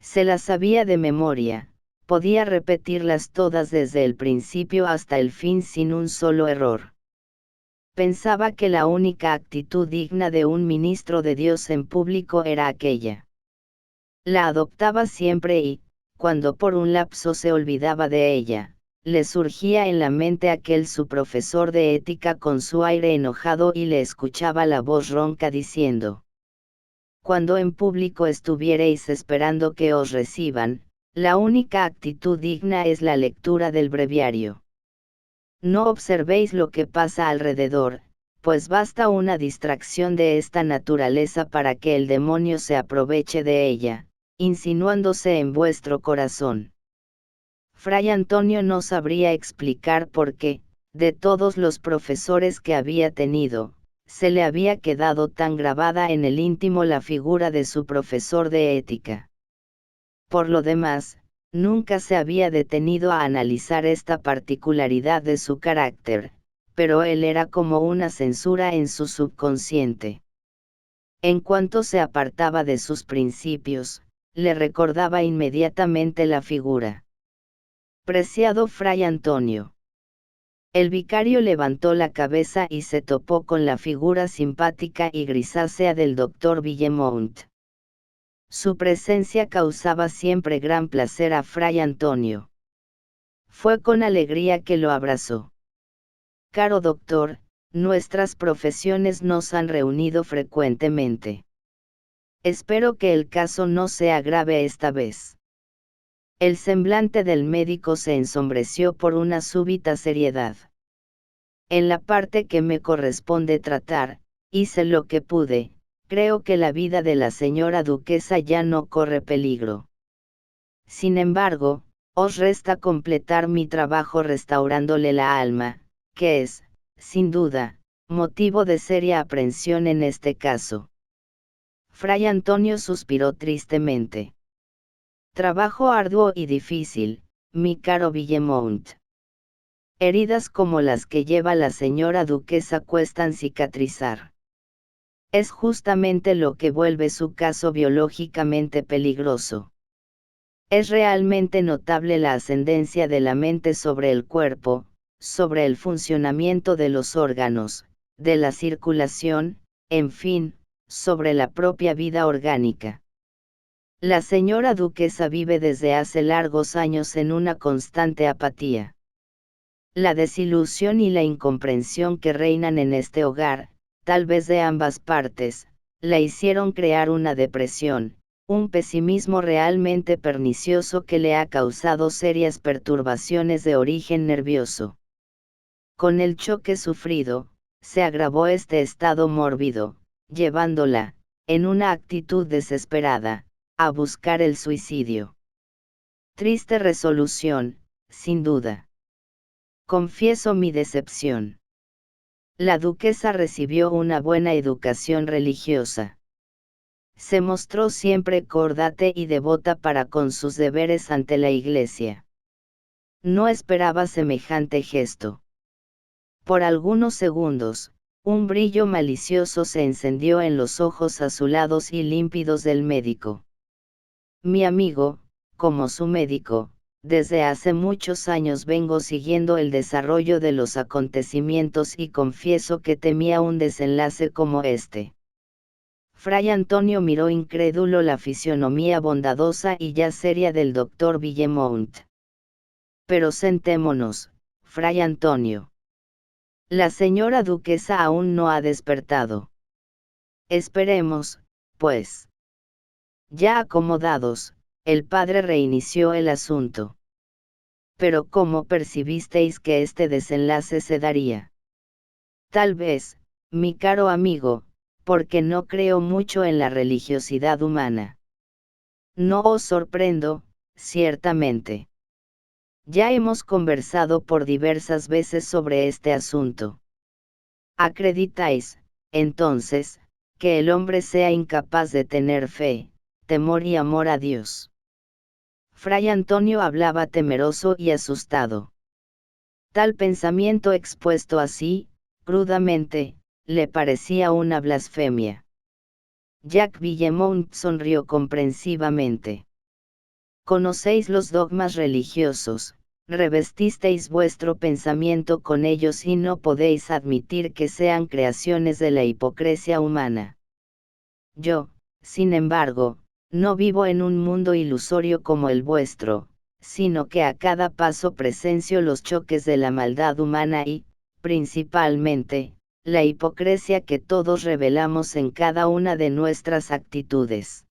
Se las sabía de memoria, podía repetirlas todas desde el principio hasta el fin sin un solo error. Pensaba que la única actitud digna de un ministro de Dios en público era aquella. La adoptaba siempre y, cuando por un lapso se olvidaba de ella, le surgía en la mente aquel su profesor de ética con su aire enojado y le escuchaba la voz ronca diciendo: Cuando en público estuviereis esperando que os reciban, la única actitud digna es la lectura del breviario. No observéis lo que pasa alrededor, pues basta una distracción de esta naturaleza para que el demonio se aproveche de ella, insinuándose en vuestro corazón. Fray Antonio no sabría explicar por qué, de todos los profesores que había tenido, se le había quedado tan grabada en el íntimo la figura de su profesor de ética. Por lo demás, nunca se había detenido a analizar esta particularidad de su carácter, pero él era como una censura en su subconsciente. En cuanto se apartaba de sus principios, le recordaba inmediatamente la figura. Preciado Fray Antonio. El vicario levantó la cabeza y se topó con la figura simpática y grisácea del doctor Villemont. Su presencia causaba siempre gran placer a Fray Antonio. Fue con alegría que lo abrazó. Caro doctor, nuestras profesiones nos han reunido frecuentemente. Espero que el caso no sea grave esta vez. El semblante del médico se ensombreció por una súbita seriedad. En la parte que me corresponde tratar, hice lo que pude, creo que la vida de la señora duquesa ya no corre peligro. Sin embargo, os resta completar mi trabajo restaurándole la alma, que es, sin duda, motivo de seria aprensión en este caso. Fray Antonio suspiró tristemente. Trabajo arduo y difícil, mi caro Villemont. Heridas como las que lleva la señora duquesa cuestan cicatrizar. Es justamente lo que vuelve su caso biológicamente peligroso. Es realmente notable la ascendencia de la mente sobre el cuerpo, sobre el funcionamiento de los órganos, de la circulación, en fin, sobre la propia vida orgánica. La señora duquesa vive desde hace largos años en una constante apatía. La desilusión y la incomprensión que reinan en este hogar, tal vez de ambas partes, la hicieron crear una depresión, un pesimismo realmente pernicioso que le ha causado serias perturbaciones de origen nervioso. Con el choque sufrido, se agravó este estado mórbido, llevándola, en una actitud desesperada, a buscar el suicidio. Triste resolución, sin duda. Confieso mi decepción. La duquesa recibió una buena educación religiosa. Se mostró siempre cordate y devota para con sus deberes ante la Iglesia. No esperaba semejante gesto. Por algunos segundos, un brillo malicioso se encendió en los ojos azulados y límpidos del médico. Mi amigo, como su médico, desde hace muchos años vengo siguiendo el desarrollo de los acontecimientos y confieso que temía un desenlace como este. Fray Antonio miró incrédulo la fisionomía bondadosa y ya seria del doctor Villemont. Pero sentémonos, Fray Antonio. La señora duquesa aún no ha despertado. Esperemos, pues. Ya acomodados, el padre reinició el asunto. Pero ¿cómo percibisteis que este desenlace se daría? Tal vez, mi caro amigo, porque no creo mucho en la religiosidad humana. No os sorprendo, ciertamente. Ya hemos conversado por diversas veces sobre este asunto. ¿Acreditáis, entonces, que el hombre sea incapaz de tener fe, temor y amor a Dios? Fray Antonio hablaba temeroso y asustado. Tal pensamiento expuesto así, crudamente, le parecía una blasfemia. Jacques Villemont sonrió comprensivamente. Conocéis los dogmas religiosos, revestisteis vuestro pensamiento con ellos y no podéis admitir que sean creaciones de la hipocresía humana. Yo, sin embargo, no vivo en un mundo ilusorio como el vuestro, sino que a cada paso presencio los choques de la maldad humana y, principalmente, la hipocresía que todos revelamos en cada una de nuestras actitudes.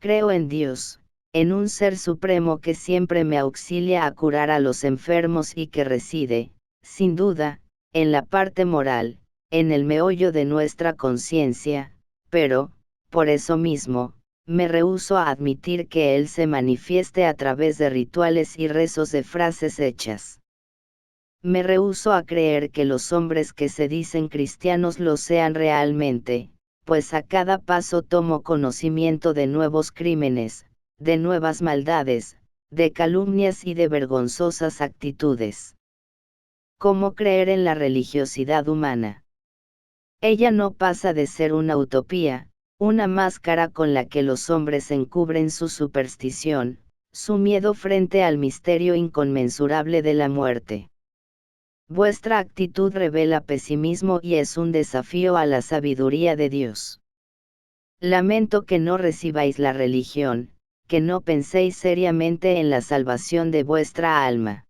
Creo en Dios, en un ser supremo que siempre me auxilia a curar a los enfermos y que reside, sin duda, en la parte moral, en el meollo de nuestra conciencia, pero, por eso mismo, me rehúso a admitir que Él se manifieste a través de rituales y rezos de frases hechas. Me rehúso a creer que los hombres que se dicen cristianos lo sean realmente, pues a cada paso tomo conocimiento de nuevos crímenes, de nuevas maldades, de calumnias y de vergonzosas actitudes. ¿Cómo creer en la religiosidad humana? Ella no pasa de ser una utopía, una máscara con la que los hombres encubren su superstición, su miedo frente al misterio inconmensurable de la muerte. Vuestra actitud revela pesimismo y es un desafío a la sabiduría de Dios. Lamento que no recibáis la religión, que no penséis seriamente en la salvación de vuestra alma.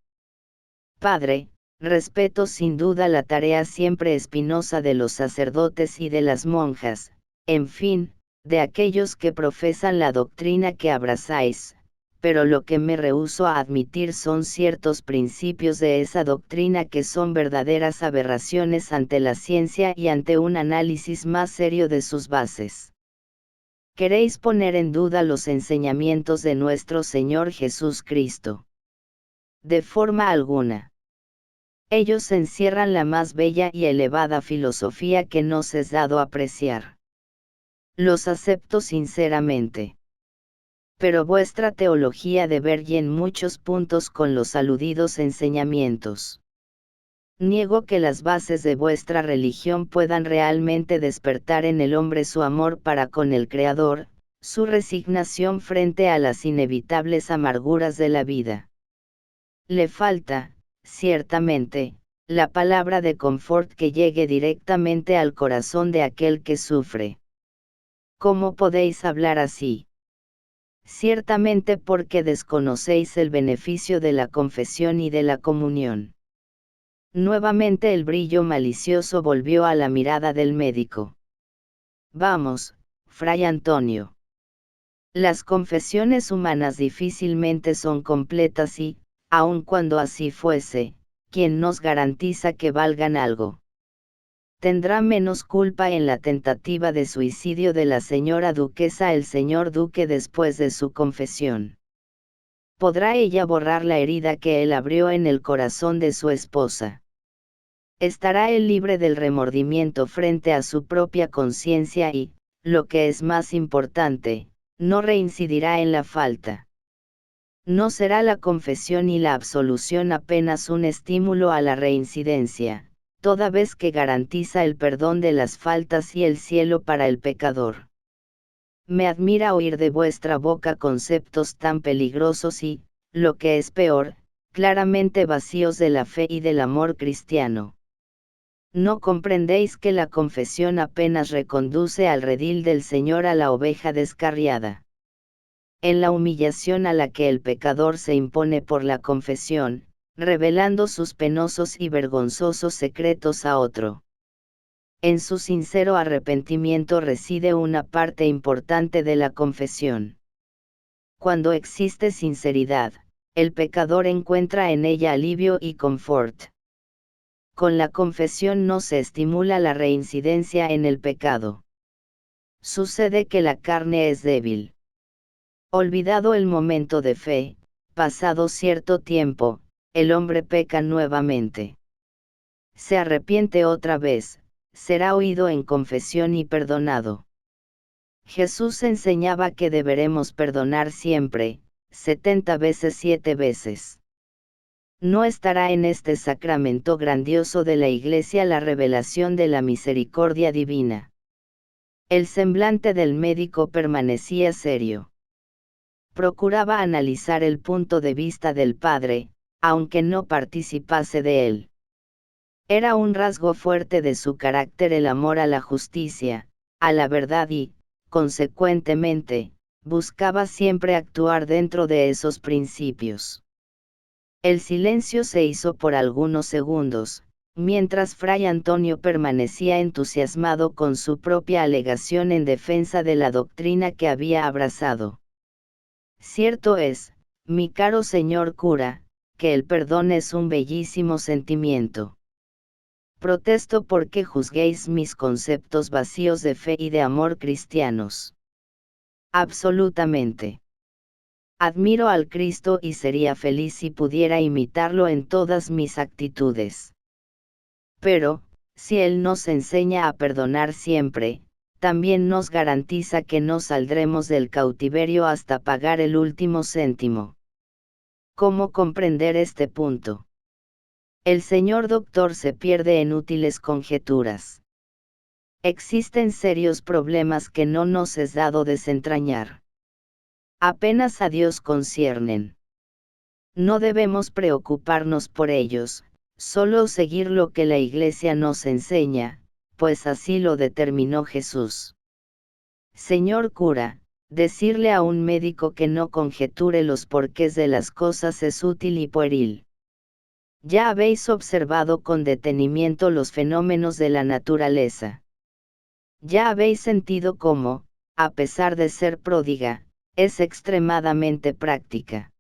Padre, respeto sin duda la tarea siempre espinosa de los sacerdotes y de las monjas, en fin, de aquellos que profesan la doctrina que abrazáis, pero lo que me rehúso a admitir son ciertos principios de esa doctrina que son verdaderas aberraciones ante la ciencia y ante un análisis más serio de sus bases. Queréis poner en duda los enseñamientos de nuestro Señor Jesús Cristo. De forma alguna. Ellos encierran la más bella y elevada filosofía que nos es dado apreciar. Los acepto sinceramente. Pero vuestra teología diverge en muchos puntos con los aludidos enseñamientos. Niego que las bases de vuestra religión puedan realmente despertar en el hombre su amor para con el Creador, su resignación frente a las inevitables amarguras de la vida. Le falta, ciertamente, la palabra de confort que llegue directamente al corazón de aquel que sufre. ¿Cómo podéis hablar así? Ciertamente porque desconocéis el beneficio de la confesión y de la comunión. Nuevamente el brillo malicioso volvió a la mirada del médico. Vamos, Fray Antonio. Las confesiones humanas difícilmente son completas y, aun cuando así fuese, ¿quién nos garantiza que valgan algo? Tendrá menos culpa en la tentativa de suicidio de la señora duquesa el señor duque después de su confesión. ¿Podrá ella borrar la herida que él abrió en el corazón de su esposa? ¿Estará él libre del remordimiento frente a su propia conciencia y, lo que es más importante, no reincidirá en la falta? ¿No será la confesión y la absolución apenas un estímulo a la reincidencia, toda vez que garantiza el perdón de las faltas y el cielo para el pecador? Me admira oír de vuestra boca conceptos tan peligrosos y, lo que es peor, claramente vacíos de la fe y del amor cristiano. ¿No comprendéis que la confesión apenas reconduce al redil del Señor a la oveja descarriada? En la humillación a la que el pecador se impone por la confesión, revelando sus penosos y vergonzosos secretos a otro. En su sincero arrepentimiento reside una parte importante de la confesión. Cuando existe sinceridad, el pecador encuentra en ella alivio y confort. Con la confesión no se estimula la reincidencia en el pecado. Sucede que la carne es débil. Olvidado el momento de fe, pasado cierto tiempo, el hombre peca nuevamente. Se arrepiente otra vez, será oído en confesión y perdonado. Jesús enseñaba que deberemos perdonar siempre, 70 veces 7 veces. ¿No estará en este sacramento grandioso de la Iglesia la revelación de la misericordia divina? El semblante del médico permanecía serio. Procuraba analizar el punto de vista del Padre, aunque no participase de él. Era un rasgo fuerte de su carácter el amor a la justicia, a la verdad y, consecuentemente, buscaba siempre actuar dentro de esos principios. El silencio se hizo por algunos segundos, mientras Fray Antonio permanecía entusiasmado con su propia alegación en defensa de la doctrina que había abrazado. Cierto es, mi caro señor cura, que el perdón es un bellísimo sentimiento. Protesto porque juzguéis mis conceptos vacíos de fe y de amor cristianos. Absolutamente. Admiro al Cristo y sería feliz si pudiera imitarlo en todas mis actitudes. Pero, si Él nos enseña a perdonar siempre, también nos garantiza que no saldremos del cautiverio hasta pagar el último céntimo. ¿Cómo comprender este punto? El señor doctor se pierde en útiles conjeturas. Existen serios problemas que no nos es dado desentrañar. Apenas a Dios conciernen. No debemos preocuparnos por ellos, solo seguir lo que la Iglesia nos enseña, pues así lo determinó Jesús. Señor cura, decirle a un médico que no conjeture los porqués de las cosas es útil y pueril. Ya habéis observado con detenimiento los fenómenos de la naturaleza. Ya habéis sentido cómo, a pesar de ser pródiga, es extremadamente práctica.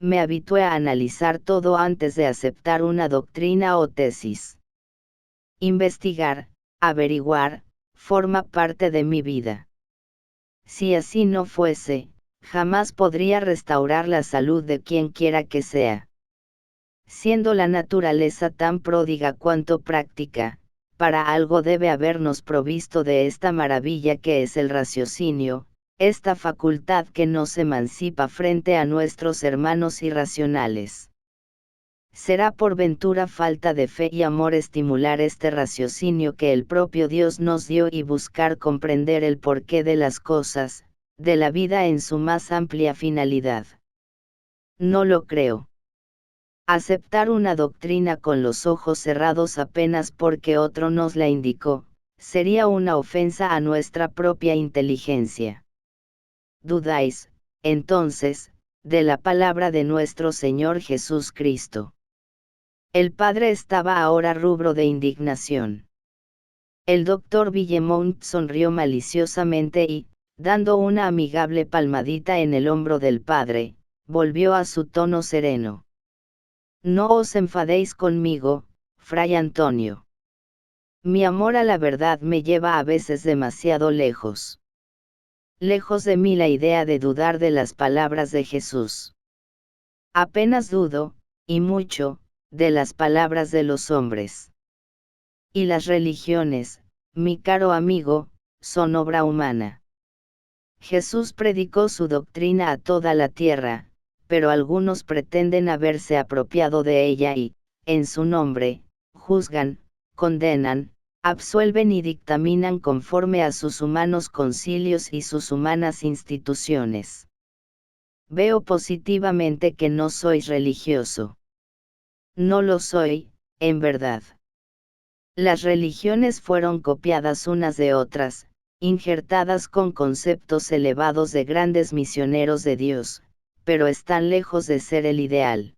Me habitué a analizar todo antes de aceptar una doctrina o tesis. Investigar, averiguar, forma parte de mi vida. Si así no fuese, jamás podría restaurar la salud de quien quiera que sea. Siendo la naturaleza tan pródiga cuanto práctica, para algo debe habernos provisto de esta maravilla que es el raciocinio, esta facultad que nos emancipa frente a nuestros hermanos irracionales. ¿Será por ventura falta de fe y amor estimular este raciocinio que el propio Dios nos dio y buscar comprender el porqué de las cosas, de la vida en su más amplia finalidad? No lo creo. Aceptar una doctrina con los ojos cerrados apenas porque otro nos la indicó, sería una ofensa a nuestra propia inteligencia. ¿Dudáis, entonces, de la palabra de nuestro Señor Jesús Cristo? El padre estaba ahora rubro de indignación. El doctor Villemont sonrió maliciosamente y, dando una amigable palmadita en el hombro del padre, volvió a su tono sereno. No os enfadéis conmigo, Fray Antonio. Mi amor a la verdad me lleva a veces demasiado lejos. Lejos de mí la idea de dudar de las palabras de Jesús. Apenas dudo, y mucho, de las palabras de los hombres. Y las religiones, mi caro amigo, son obra humana. Jesús predicó su doctrina a toda la tierra, pero algunos pretenden haberse apropiado de ella y, en su nombre, juzgan, condenan, absuelven y dictaminan conforme a sus humanos concilios y sus humanas instituciones. Veo positivamente que no sois religioso. No lo soy, en verdad. Las religiones fueron copiadas unas de otras, injertadas con conceptos elevados de grandes misioneros de Dios, pero están lejos de ser el ideal.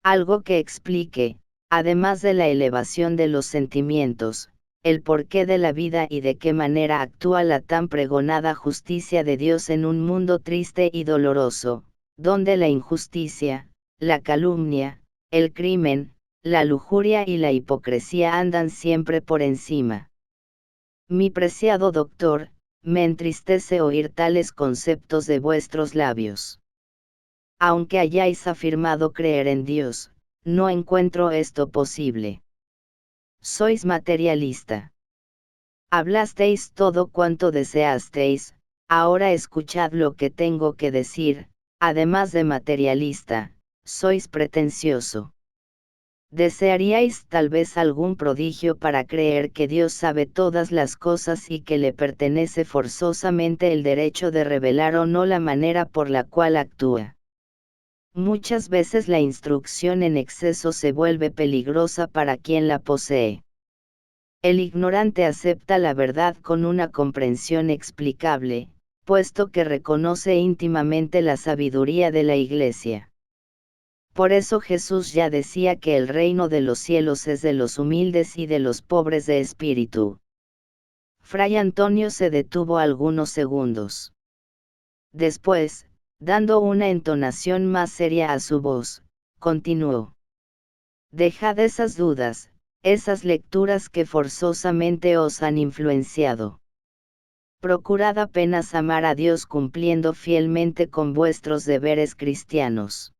Algo que explique, además de la elevación de los sentimientos, el porqué de la vida y de qué manera actúa la tan pregonada justicia de Dios en un mundo triste y doloroso, donde la injusticia, la calumnia, el crimen, la lujuria y la hipocresía andan siempre por encima. Mi preciado doctor, me entristece oír tales conceptos de vuestros labios. Aunque hayáis afirmado creer en Dios, no encuentro esto posible. Sois materialista. Hablasteis todo cuanto deseasteis, ahora escuchad lo que tengo que decir, además de materialista, sois pretencioso. Desearíais tal vez algún prodigio para creer que Dios sabe todas las cosas y que le pertenece forzosamente el derecho de revelar o no la manera por la cual actúa. Muchas veces la instrucción en exceso se vuelve peligrosa para quien la posee. El ignorante acepta la verdad con una comprensión explicable, puesto que reconoce íntimamente la sabiduría de la Iglesia. Por eso Jesús ya decía que el reino de los cielos es de los humildes y de los pobres de espíritu. Fray Antonio se detuvo algunos segundos. Después, dando una entonación más seria a su voz, continuó. Dejad esas dudas, esas lecturas que forzosamente os han influenciado. Procurad apenas amar a Dios cumpliendo fielmente con vuestros deberes cristianos.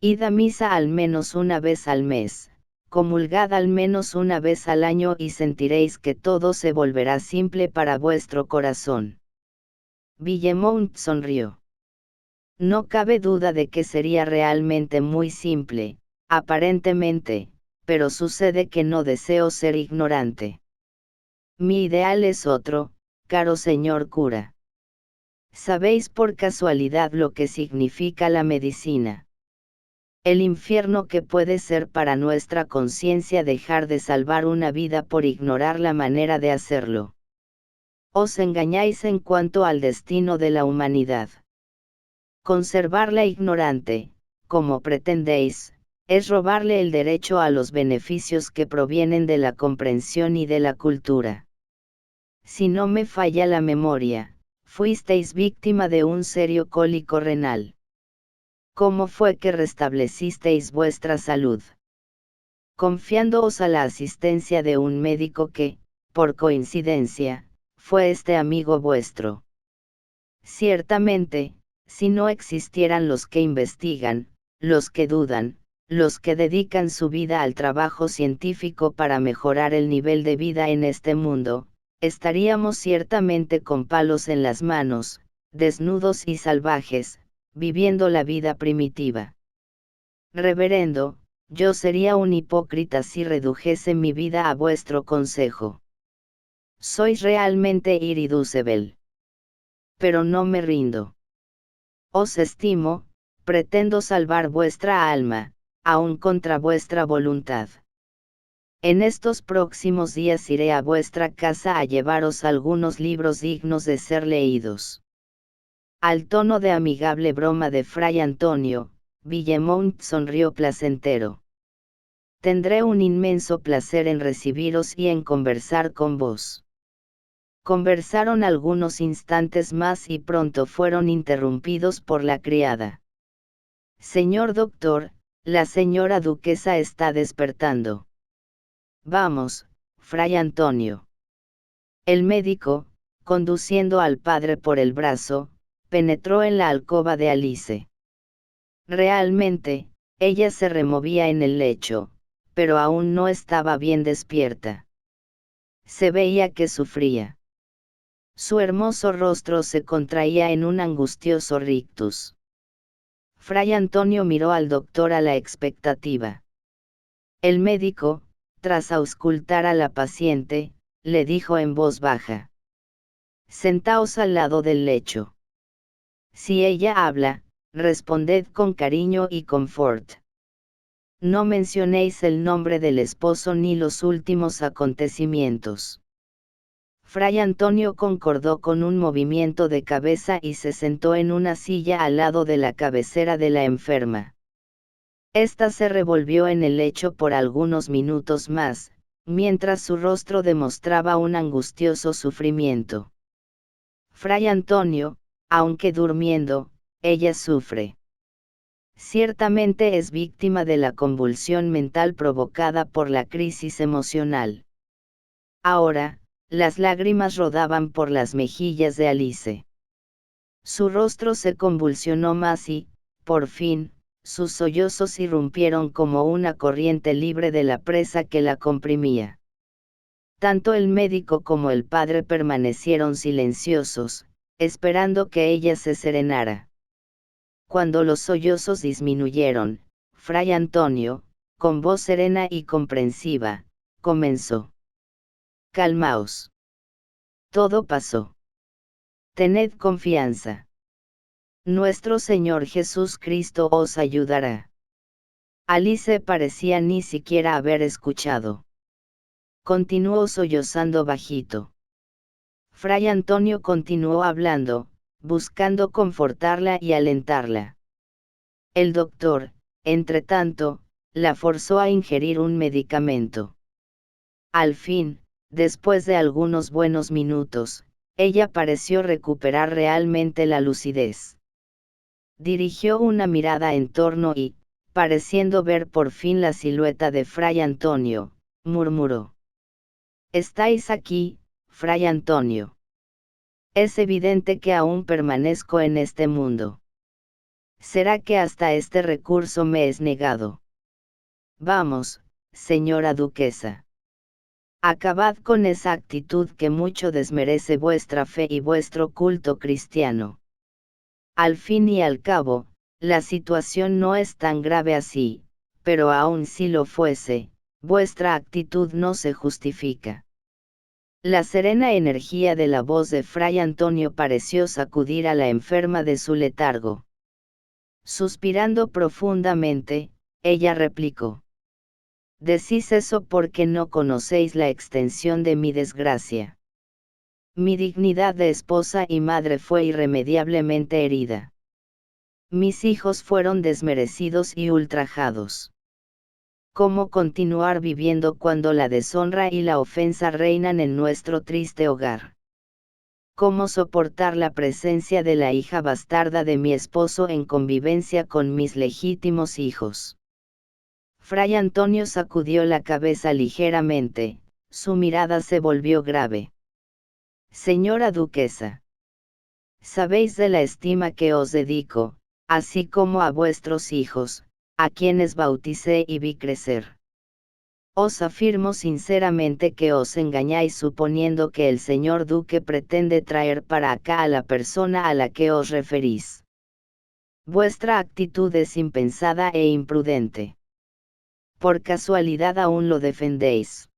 Id a misa al menos una vez al mes, comulgad al menos una vez al año y sentiréis que todo se volverá simple para vuestro corazón. Villemont sonrió. No cabe duda de que sería realmente muy simple, aparentemente, pero sucede que no deseo ser ignorante. Mi ideal es otro, caro señor cura. ¿Sabéis por casualidad lo que significa la medicina? El infierno que puede ser para nuestra conciencia dejar de salvar una vida por ignorar la manera de hacerlo. Os engañáis en cuanto al destino de la humanidad. Conservarla ignorante, como pretendéis, es robarle el derecho a los beneficios que provienen de la comprensión y de la cultura. Si no me falla la memoria, fuisteis víctima de un serio cólico renal. ¿Cómo fue que restablecisteis vuestra salud? Confiándoos a la asistencia de un médico que, por coincidencia, fue este amigo vuestro. Ciertamente, si no existieran los que investigan, los que dudan, los que dedican su vida al trabajo científico para mejorar el nivel de vida en este mundo, estaríamos ciertamente con palos en las manos, desnudos y salvajes, viviendo la vida primitiva. Reverendo, yo sería un hipócrita si redujese mi vida a vuestro consejo. Sois realmente irreducible. Pero no me rindo. Os estimo, pretendo salvar vuestra alma, aun contra vuestra voluntad. En estos próximos días iré a vuestra casa a llevaros algunos libros dignos de ser leídos. Al tono de amigable broma de Fray Antonio, Villemont sonrió placentero. Tendré un inmenso placer en recibiros y en conversar con vos. Conversaron algunos instantes más y pronto fueron interrumpidos por la criada. Señor doctor, la señora duquesa está despertando. Vamos, Fray Antonio. El médico, conduciendo al padre por el brazo, penetró en la alcoba de Alice. Realmente, ella se removía en el lecho, pero aún no estaba bien despierta. Se veía que sufría. Su hermoso rostro se contraía en un angustioso rictus. Fray Antonio miró al doctor a la expectativa. El médico, tras auscultar a la paciente, le dijo en voz baja: Sentaos al lado del lecho. Si ella habla, responded con cariño y confort. No mencionéis el nombre del esposo ni los últimos acontecimientos. Fray Antonio concordó con un movimiento de cabeza y se sentó en una silla al lado de la cabecera de la enferma. Esta se revolvió en el lecho por algunos minutos más, mientras su rostro demostraba un angustioso sufrimiento. Fray Antonio, aunque durmiendo, ella sufre. Ciertamente es víctima de la convulsión mental provocada por la crisis emocional. Ahora, las lágrimas rodaban por las mejillas de Alice. Su rostro se convulsionó más y, por fin, sus sollozos irrumpieron como una corriente libre de la presa que la comprimía. Tanto el médico como el padre permanecieron silenciosos, esperando que ella se serenara. Cuando los sollozos disminuyeron, Fray Antonio, con voz serena y comprensiva, comenzó: Calmaos. Todo pasó. Tened confianza. Nuestro Señor Jesucristo os ayudará. Alice parecía ni siquiera haber escuchado. Continuó sollozando bajito. Fray Antonio continuó hablando, buscando confortarla y alentarla. El doctor, entretanto, la forzó a ingerir un medicamento. Al fin, después de algunos buenos minutos, ella pareció recuperar realmente la lucidez. Dirigió una mirada en torno y, pareciendo ver por fin la silueta de Fray Antonio, murmuró: «¿Estáis aquí, Fray Antonio? Es evidente que aún permanezco en este mundo. ¿Será que hasta este recurso me es negado? Vamos, señora duquesa. Acabad con esa actitud que mucho desmerece vuestra fe y vuestro culto cristiano. Al fin y al cabo, la situación no es tan grave así, pero aun si lo fuese, vuestra actitud no se justifica». La serena energía de la voz de Fray Antonio pareció sacudir a la enferma de su letargo. Suspirando profundamente, ella replicó. Decís eso porque no conocéis la extensión de mi desgracia. Mi dignidad de esposa y madre fue irremediablemente herida. Mis hijos fueron desmerecidos y ultrajados. ¿Cómo continuar viviendo cuando la deshonra y la ofensa reinan en nuestro triste hogar? ¿Cómo soportar la presencia de la hija bastarda de mi esposo en convivencia con mis legítimos hijos? Fray Antonio sacudió la cabeza ligeramente, su mirada se volvió grave. Señora duquesa, sabéis de la estima que os dedico, así como a vuestros hijos, a quienes bauticé y vi crecer. Os afirmo sinceramente que os engañáis suponiendo que el señor duque pretende traer para acá a la persona a la que os referís. Vuestra actitud es impensada e imprudente. Por casualidad aún lo defendéis.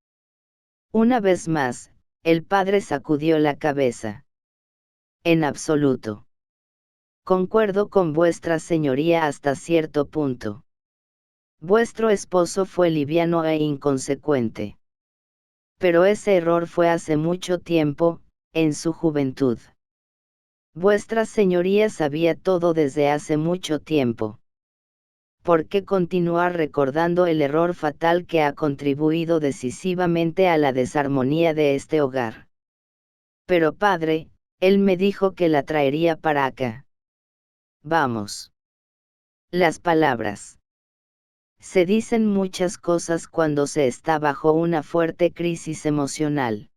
Una vez más, el padre sacudió la cabeza. En absoluto. Concuerdo con vuestra señoría hasta cierto punto. Vuestro esposo fue liviano e inconsecuente. Pero ese error fue hace mucho tiempo, en su juventud. Vuestra señoría sabía todo desde hace mucho tiempo. ¿Por qué continuar recordando el error fatal que ha contribuido decisivamente a la desarmonía de este hogar? Pero padre, él me dijo que la traería para acá. Vamos. Las palabras. Se dicen muchas cosas cuando se está bajo una fuerte crisis emocional.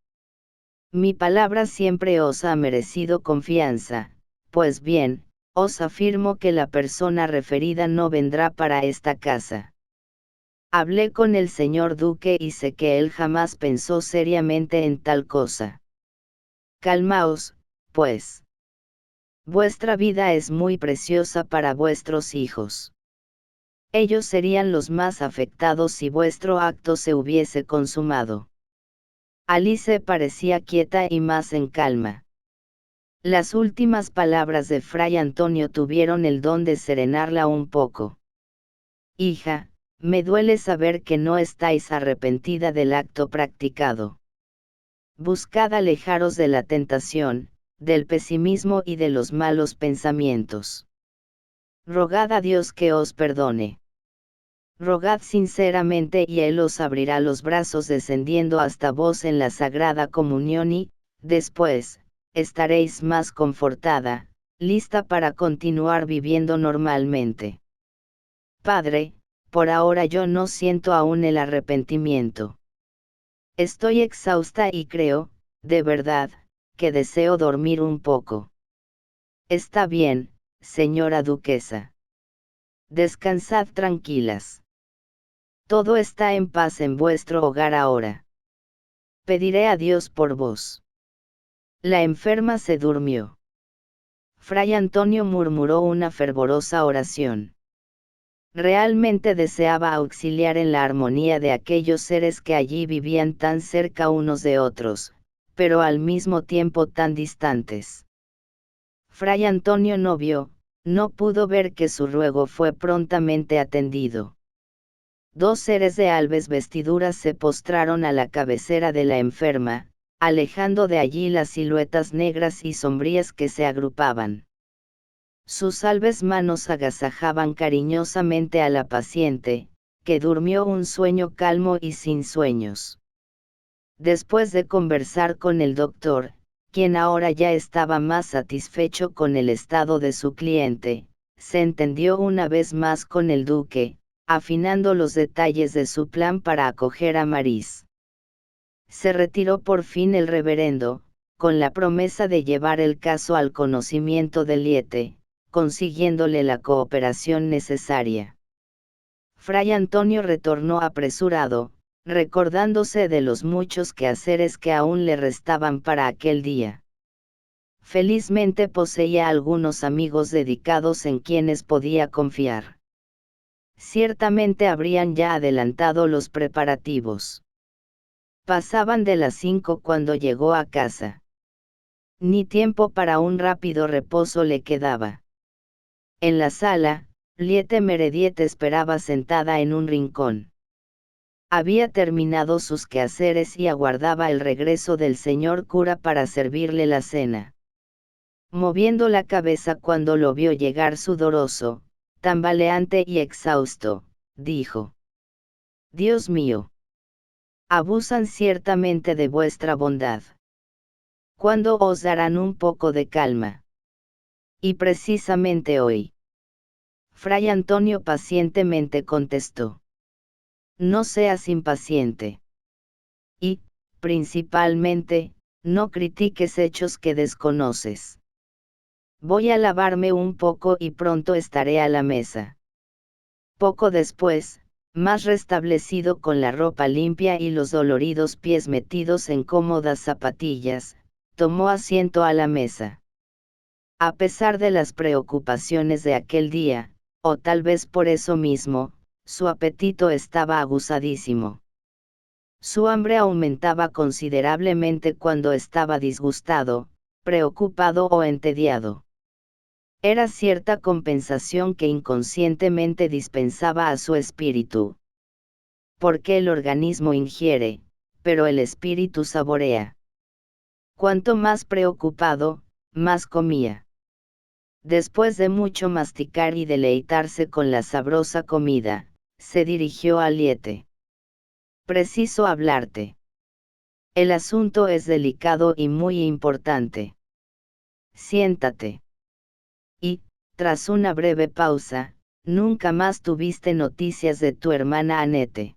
Mi palabra siempre os ha merecido confianza, pues bien, os afirmo que la persona referida no vendrá para esta casa. Hablé con el señor duque y sé que él jamás pensó seriamente en tal cosa. Calmaos, pues. Vuestra vida es muy preciosa para vuestros hijos. Ellos serían los más afectados si vuestro acto se hubiese consumado. Alice parecía quieta y más en calma. Las últimas palabras de Fray Antonio tuvieron el don de serenarla un poco. Hija, me duele saber que no estáis arrepentida del acto practicado. Buscad alejaros de la tentación, del pesimismo y de los malos pensamientos. Rogad a Dios que os perdone. Rogad sinceramente y Él os abrirá los brazos descendiendo hasta vos en la Sagrada Comunión y, después, estaréis más confortada, lista para continuar viviendo normalmente. Padre, por ahora yo no siento aún el arrepentimiento. Estoy exhausta y creo, de verdad, que deseo dormir un poco. Está bien, señora duquesa. Descansad tranquilas. Todo está en paz en vuestro hogar ahora. Pediré a Dios por vos. La enferma se durmió. Fray Antonio murmuró una fervorosa oración. Realmente deseaba auxiliar en la armonía de aquellos seres que allí vivían tan cerca unos de otros, pero al mismo tiempo tan distantes. Fray Antonio no pudo ver que su ruego fue prontamente atendido. Dos seres de albes vestiduras se postraron a la cabecera de la enferma, alejando de allí las siluetas negras y sombrías que se agrupaban. Sus albes manos agasajaban cariñosamente a la paciente, que durmió un sueño calmo y sin sueños. Después de conversar con el doctor, quien ahora ya estaba más satisfecho con el estado de su cliente, se entendió una vez más con el duque, afinando los detalles de su plan para acoger a Maris. Se retiró por fin el reverendo, con la promesa de llevar el caso al conocimiento de Liete, consiguiéndole la cooperación necesaria. Fray Antonio retornó apresurado, recordándose de los muchos quehaceres que aún le restaban para aquel día. Felizmente poseía algunos amigos dedicados en quienes podía confiar. Ciertamente habrían ya adelantado los preparativos. Pasaban de las 5 cuando llegó a casa. Ni tiempo para un rápido reposo le quedaba. En la sala, Liete Meredith esperaba sentada en un rincón. Había terminado sus quehaceres y aguardaba el regreso del señor cura para servirle la cena. Moviendo la cabeza cuando lo vio llegar sudoroso, tambaleante y exhausto, dijo: Dios mío. Abusan ciertamente de vuestra bondad. ¿Cuándo os darán un poco de calma? Y precisamente hoy. Fray Antonio pacientemente contestó: No seas impaciente. Y, principalmente, no critiques hechos que desconoces. Voy a lavarme un poco y pronto estaré a la mesa. Poco después, más restablecido con la ropa limpia y los doloridos pies metidos en cómodas zapatillas, tomó asiento a la mesa. A pesar de las preocupaciones de aquel día, o tal vez por eso mismo, su apetito estaba aguzadísimo. Su hambre aumentaba considerablemente cuando estaba disgustado, preocupado o entediado. Era cierta compensación que inconscientemente dispensaba a su espíritu. Porque el organismo ingiere, pero el espíritu saborea. Cuanto más preocupado, más comía. Después de mucho masticar y deleitarse con la sabrosa comida, se dirigió a Liete. Preciso hablarte. El asunto es delicado y muy importante. Siéntate. Y, tras una breve pausa, ¿nunca más tuviste noticias de tu hermana Annette?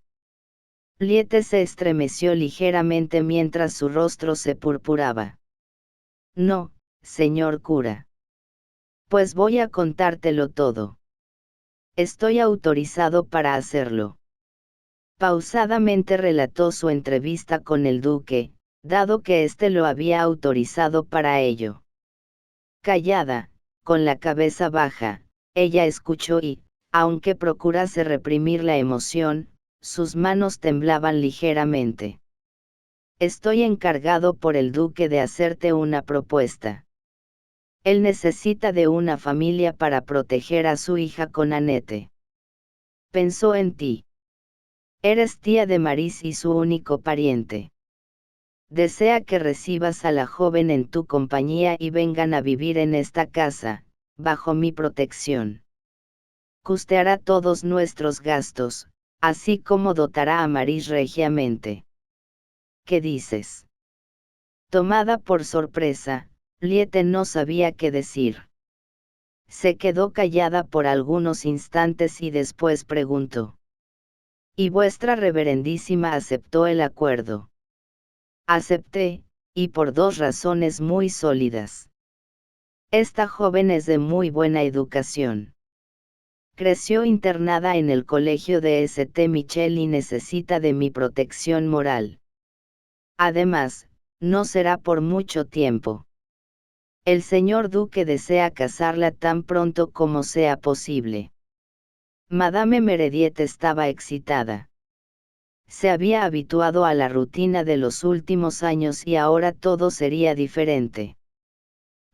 Liete se estremeció ligeramente mientras su rostro se purpuraba. No, señor cura. Pues voy a contártelo todo. Estoy autorizado para hacerlo. Pausadamente relató su entrevista con el duque, dado que éste lo había autorizado para ello. Callada, con la cabeza baja, ella escuchó y, aunque procurase reprimir la emoción, sus manos temblaban ligeramente. Estoy encargado por el duque de hacerte una propuesta. Él necesita de una familia para proteger a su hija con Annette. Pensó en ti. Eres tía de Maris y su único pariente. Desea que recibas a la joven en tu compañía y vengan a vivir en esta casa, bajo mi protección. Costeará todos nuestros gastos, así como dotará a Maris regiamente. ¿Qué dices? Tomada por sorpresa, Liete no sabía qué decir. Se quedó callada por algunos instantes y después preguntó. ¿Y vuestra reverendísima aceptó el acuerdo? Acepté, y por dos razones muy sólidas. Esta joven es de muy buena educación. Creció internada en el colegio de St. Michel y necesita de mi protección moral. Además, no será por mucho tiempo. El señor duque desea casarla tan pronto como sea posible. Madame Meredith estaba excitada. Se había habituado a la rutina de los últimos años y ahora todo sería diferente.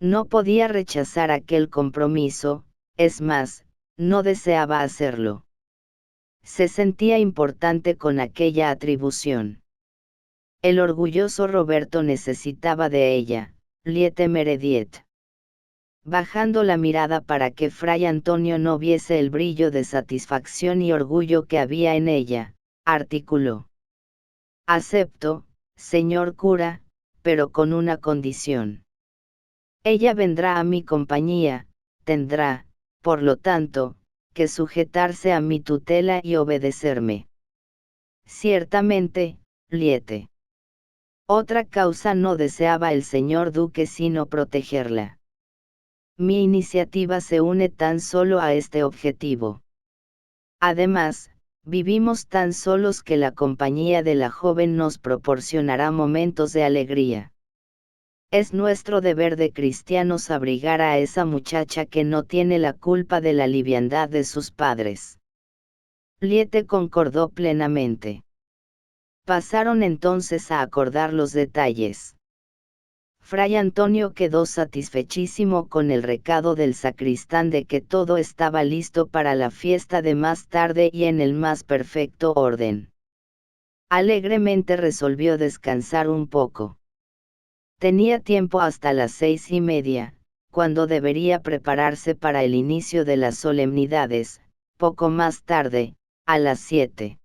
No podía rechazar aquel compromiso, es más, no deseaba hacerlo. Se sentía importante con aquella atribución. El orgulloso Roberto necesitaba de ella, Liete Meredith. Bajando la mirada para que Fray Antonio no viese el brillo de satisfacción y orgullo que había en ella, articuló. Acepto, señor cura, pero con una condición. Ella vendrá a mi compañía, tendrá, por lo tanto, que sujetarse a mi tutela y obedecerme. Ciertamente, Liete. Otra causa no deseaba el señor duque sino protegerla. Mi iniciativa se une tan solo a este objetivo. Además, vivimos tan solos que la compañía de la joven nos proporcionará momentos de alegría. Es nuestro deber de cristianos abrigar a esa muchacha que no tiene la culpa de la liviandad de sus padres. Liete concordó plenamente. Pasaron entonces a acordar los detalles. Fray Antonio quedó satisfechísimo con el recado del sacristán de que todo estaba listo para la fiesta de más tarde y en el más perfecto orden. Alegremente resolvió descansar un poco. Tenía tiempo hasta las 6:30, cuando debería prepararse para el inicio de las solemnidades, poco más tarde, a las 7.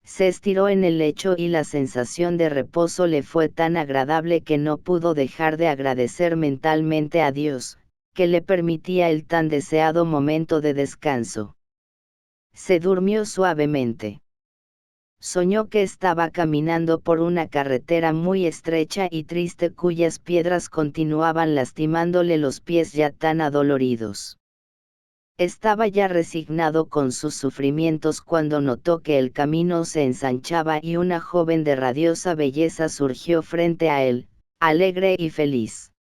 Se estiró en el lecho y la sensación de reposo le fue tan agradable que no pudo dejar de agradecer mentalmente a Dios, que le permitía el tan deseado momento de descanso. Se durmió suavemente. Soñó que estaba caminando por una carretera muy estrecha y triste cuyas piedras continuaban lastimándole los pies ya tan adoloridos. Estaba ya resignado con sus sufrimientos cuando notó que el camino se ensanchaba y una joven de radiosa belleza surgió frente a él, alegre y feliz.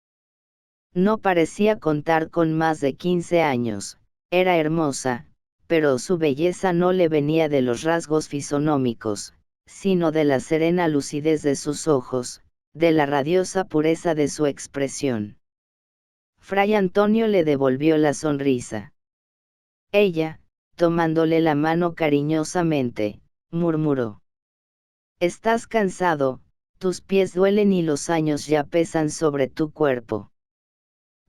No parecía contar con más de 15 años, era hermosa, pero su belleza no le venía de los rasgos fisonómicos, sino de la serena lucidez de sus ojos, de la radiosa pureza de su expresión. Fray Antonio le devolvió la sonrisa. Ella, tomándole la mano cariñosamente, murmuró: «Estás cansado, tus pies duelen y los años ya pesan sobre tu cuerpo.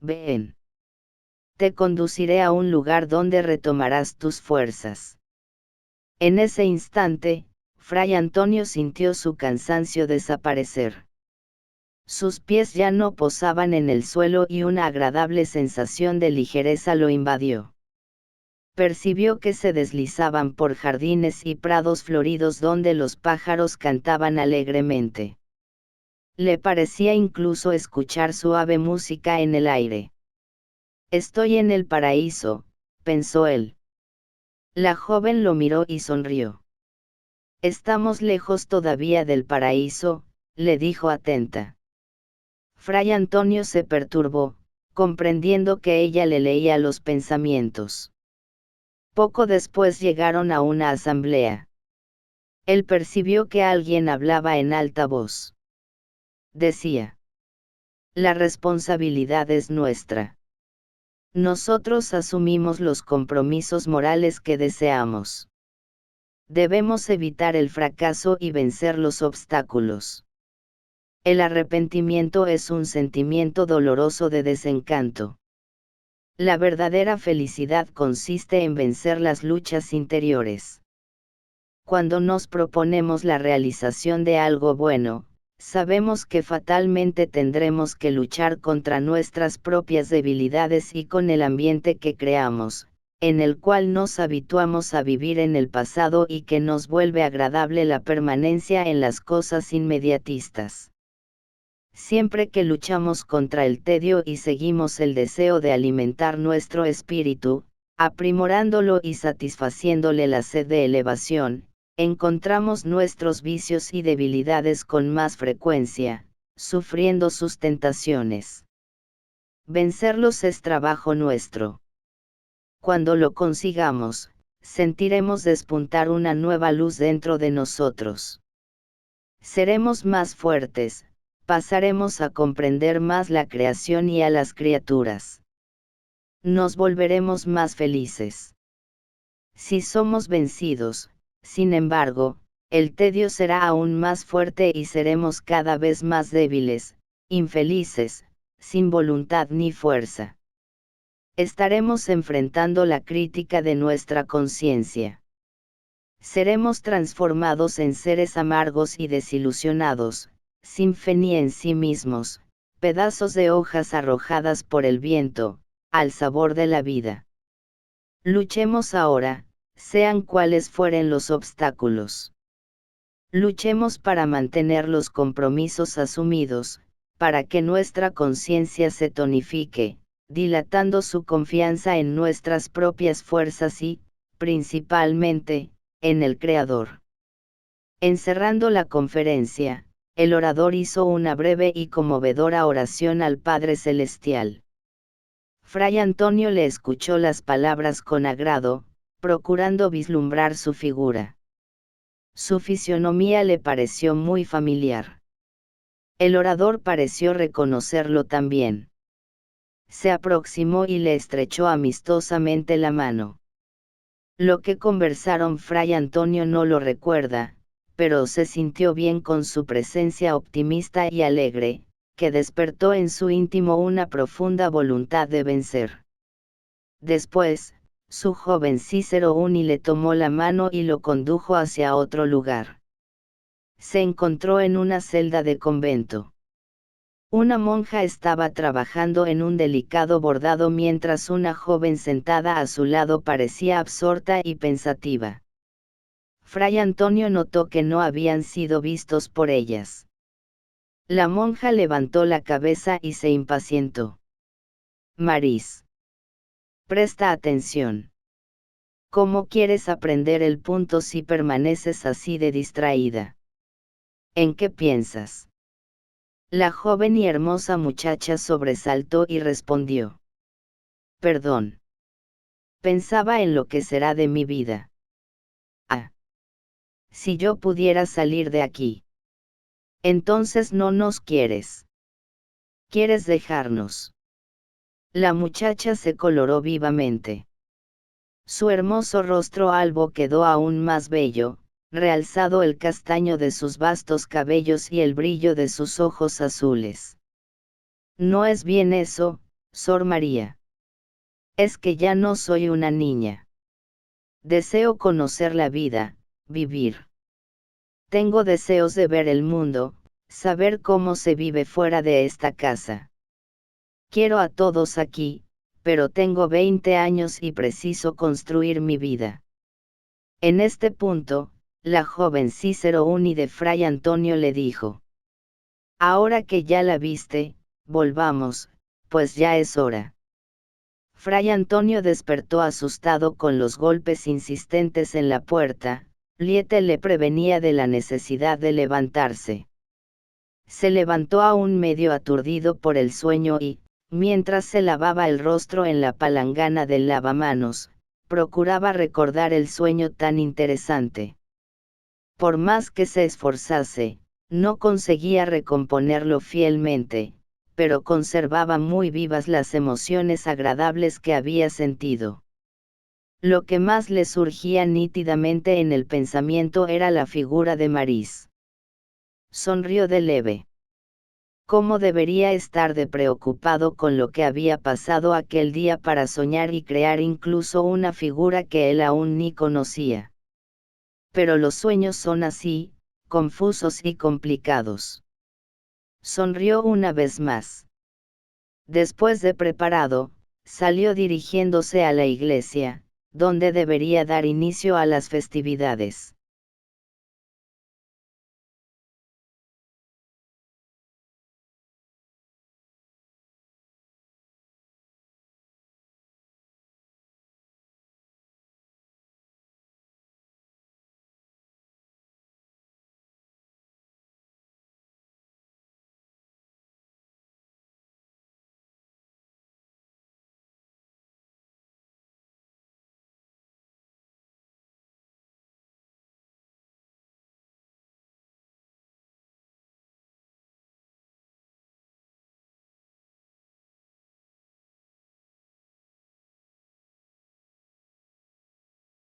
Ven. Te conduciré a un lugar donde retomarás tus fuerzas». En ese instante, Fray Antonio sintió su cansancio desaparecer. Sus pies ya no posaban en el suelo y una agradable sensación de ligereza lo invadió. Percibió que se deslizaban por jardines y prados floridos donde los pájaros cantaban alegremente. Le parecía incluso escuchar suave música en el aire. «Estoy en el paraíso», pensó él. La joven lo miró y sonrió. «Estamos lejos todavía del paraíso», le dijo atenta. Fray Antonio se perturbó, comprendiendo que ella le leía los pensamientos. Poco después llegaron a una asamblea. Él percibió que alguien hablaba en alta voz. Decía: «La responsabilidad es nuestra. Nosotros asumimos los compromisos morales que deseamos. Debemos evitar el fracaso y vencer los obstáculos. El arrepentimiento es un sentimiento doloroso de desencanto. La verdadera felicidad consiste en vencer las luchas interiores. Cuando nos proponemos la realización de algo bueno, sabemos que fatalmente tendremos que luchar contra nuestras propias debilidades y con el ambiente que creamos, en el cual nos habituamos a vivir en el pasado y que nos vuelve agradable la permanencia en las cosas inmediatistas. Siempre que luchamos contra el tedio y seguimos el deseo de alimentar nuestro espíritu, aprimorándolo y satisfaciéndole la sed de elevación, encontramos nuestros vicios y debilidades con más frecuencia, sufriendo sus tentaciones. Vencerlos es trabajo nuestro. Cuando lo consigamos, sentiremos despuntar una nueva luz dentro de nosotros. Seremos más fuertes, pasaremos a comprender más la creación y a las criaturas. Nos volveremos más felices. Si somos vencidos, sin embargo, el tedio será aún más fuerte y seremos cada vez más débiles, infelices, sin voluntad ni fuerza. Estaremos enfrentando la crítica de nuestra conciencia. Seremos transformados en seres amargos y desilusionados, sin fe ni en sí mismos, pedazos de hojas arrojadas por el viento, al sabor de la vida. Luchemos ahora, sean cuales fueren los obstáculos. Luchemos para mantener los compromisos asumidos, para que nuestra conciencia se tonifique, dilatando su confianza en nuestras propias fuerzas y, principalmente, en el Creador. Encerrando la conferencia, el orador hizo una breve y conmovedora oración al Padre Celestial. Fray Antonio le escuchó las palabras con agrado, procurando vislumbrar su figura. Su fisionomía le pareció muy familiar. El orador pareció reconocerlo también. Se aproximó y le estrechó amistosamente la mano. Lo que conversaron Fray Antonio no lo recuerda, pero se sintió bien con su presencia optimista y alegre, que despertó en su íntimo una profunda voluntad de vencer. Después, su joven Cicerone le tomó la mano y lo condujo hacia otro lugar. Se encontró en una celda de convento. Una monja estaba trabajando en un delicado bordado mientras una joven sentada a su lado parecía absorta y pensativa. Fray Antonio notó que no habían sido vistos por ellas. La monja levantó la cabeza y se impacientó. Maris. Presta atención. ¿Cómo quieres aprender el punto si permaneces así de distraída? ¿En qué piensas? La joven y hermosa muchacha sobresaltó y respondió. Perdón. Pensaba en lo que será de mi vida. Ah. Si yo pudiera salir de aquí. Entonces no nos quieres. ¿Quieres dejarnos? La muchacha se coloró vivamente. Su hermoso rostro albo quedó aún más bello, realzado el castaño de sus vastos cabellos y el brillo de sus ojos azules. No es bien eso, Sor María. Es que ya no soy una niña. Deseo conocer la vida, vivir. Tengo deseos de ver el mundo, saber cómo se vive fuera de esta casa. Quiero a todos aquí, pero tengo 20 años y preciso construir mi vida. En este punto, la joven Cicerone de Fray Antonio le dijo. Ahora que ya la viste, volvamos, pues ya es hora. Fray Antonio despertó asustado con los golpes insistentes en la puerta. Liete le prevenía de la necesidad de levantarse. Se levantó aún medio aturdido por el sueño y, mientras se lavaba el rostro en la palangana del lavamanos, procuraba recordar el sueño tan interesante. Por más que se esforzase, no conseguía recomponerlo fielmente, pero conservaba muy vivas las emociones agradables que había sentido. Lo que más le surgía nítidamente en el pensamiento era la figura de Maris. Sonrió de leve. ¿Cómo debería estar de preocupado con lo que había pasado aquel día para soñar y crear incluso una figura que él aún ni conocía? Pero los sueños son así, confusos y complicados. Sonrió una vez más. Después de preparado, salió dirigiéndose a la iglesia, donde debería dar inicio a las festividades.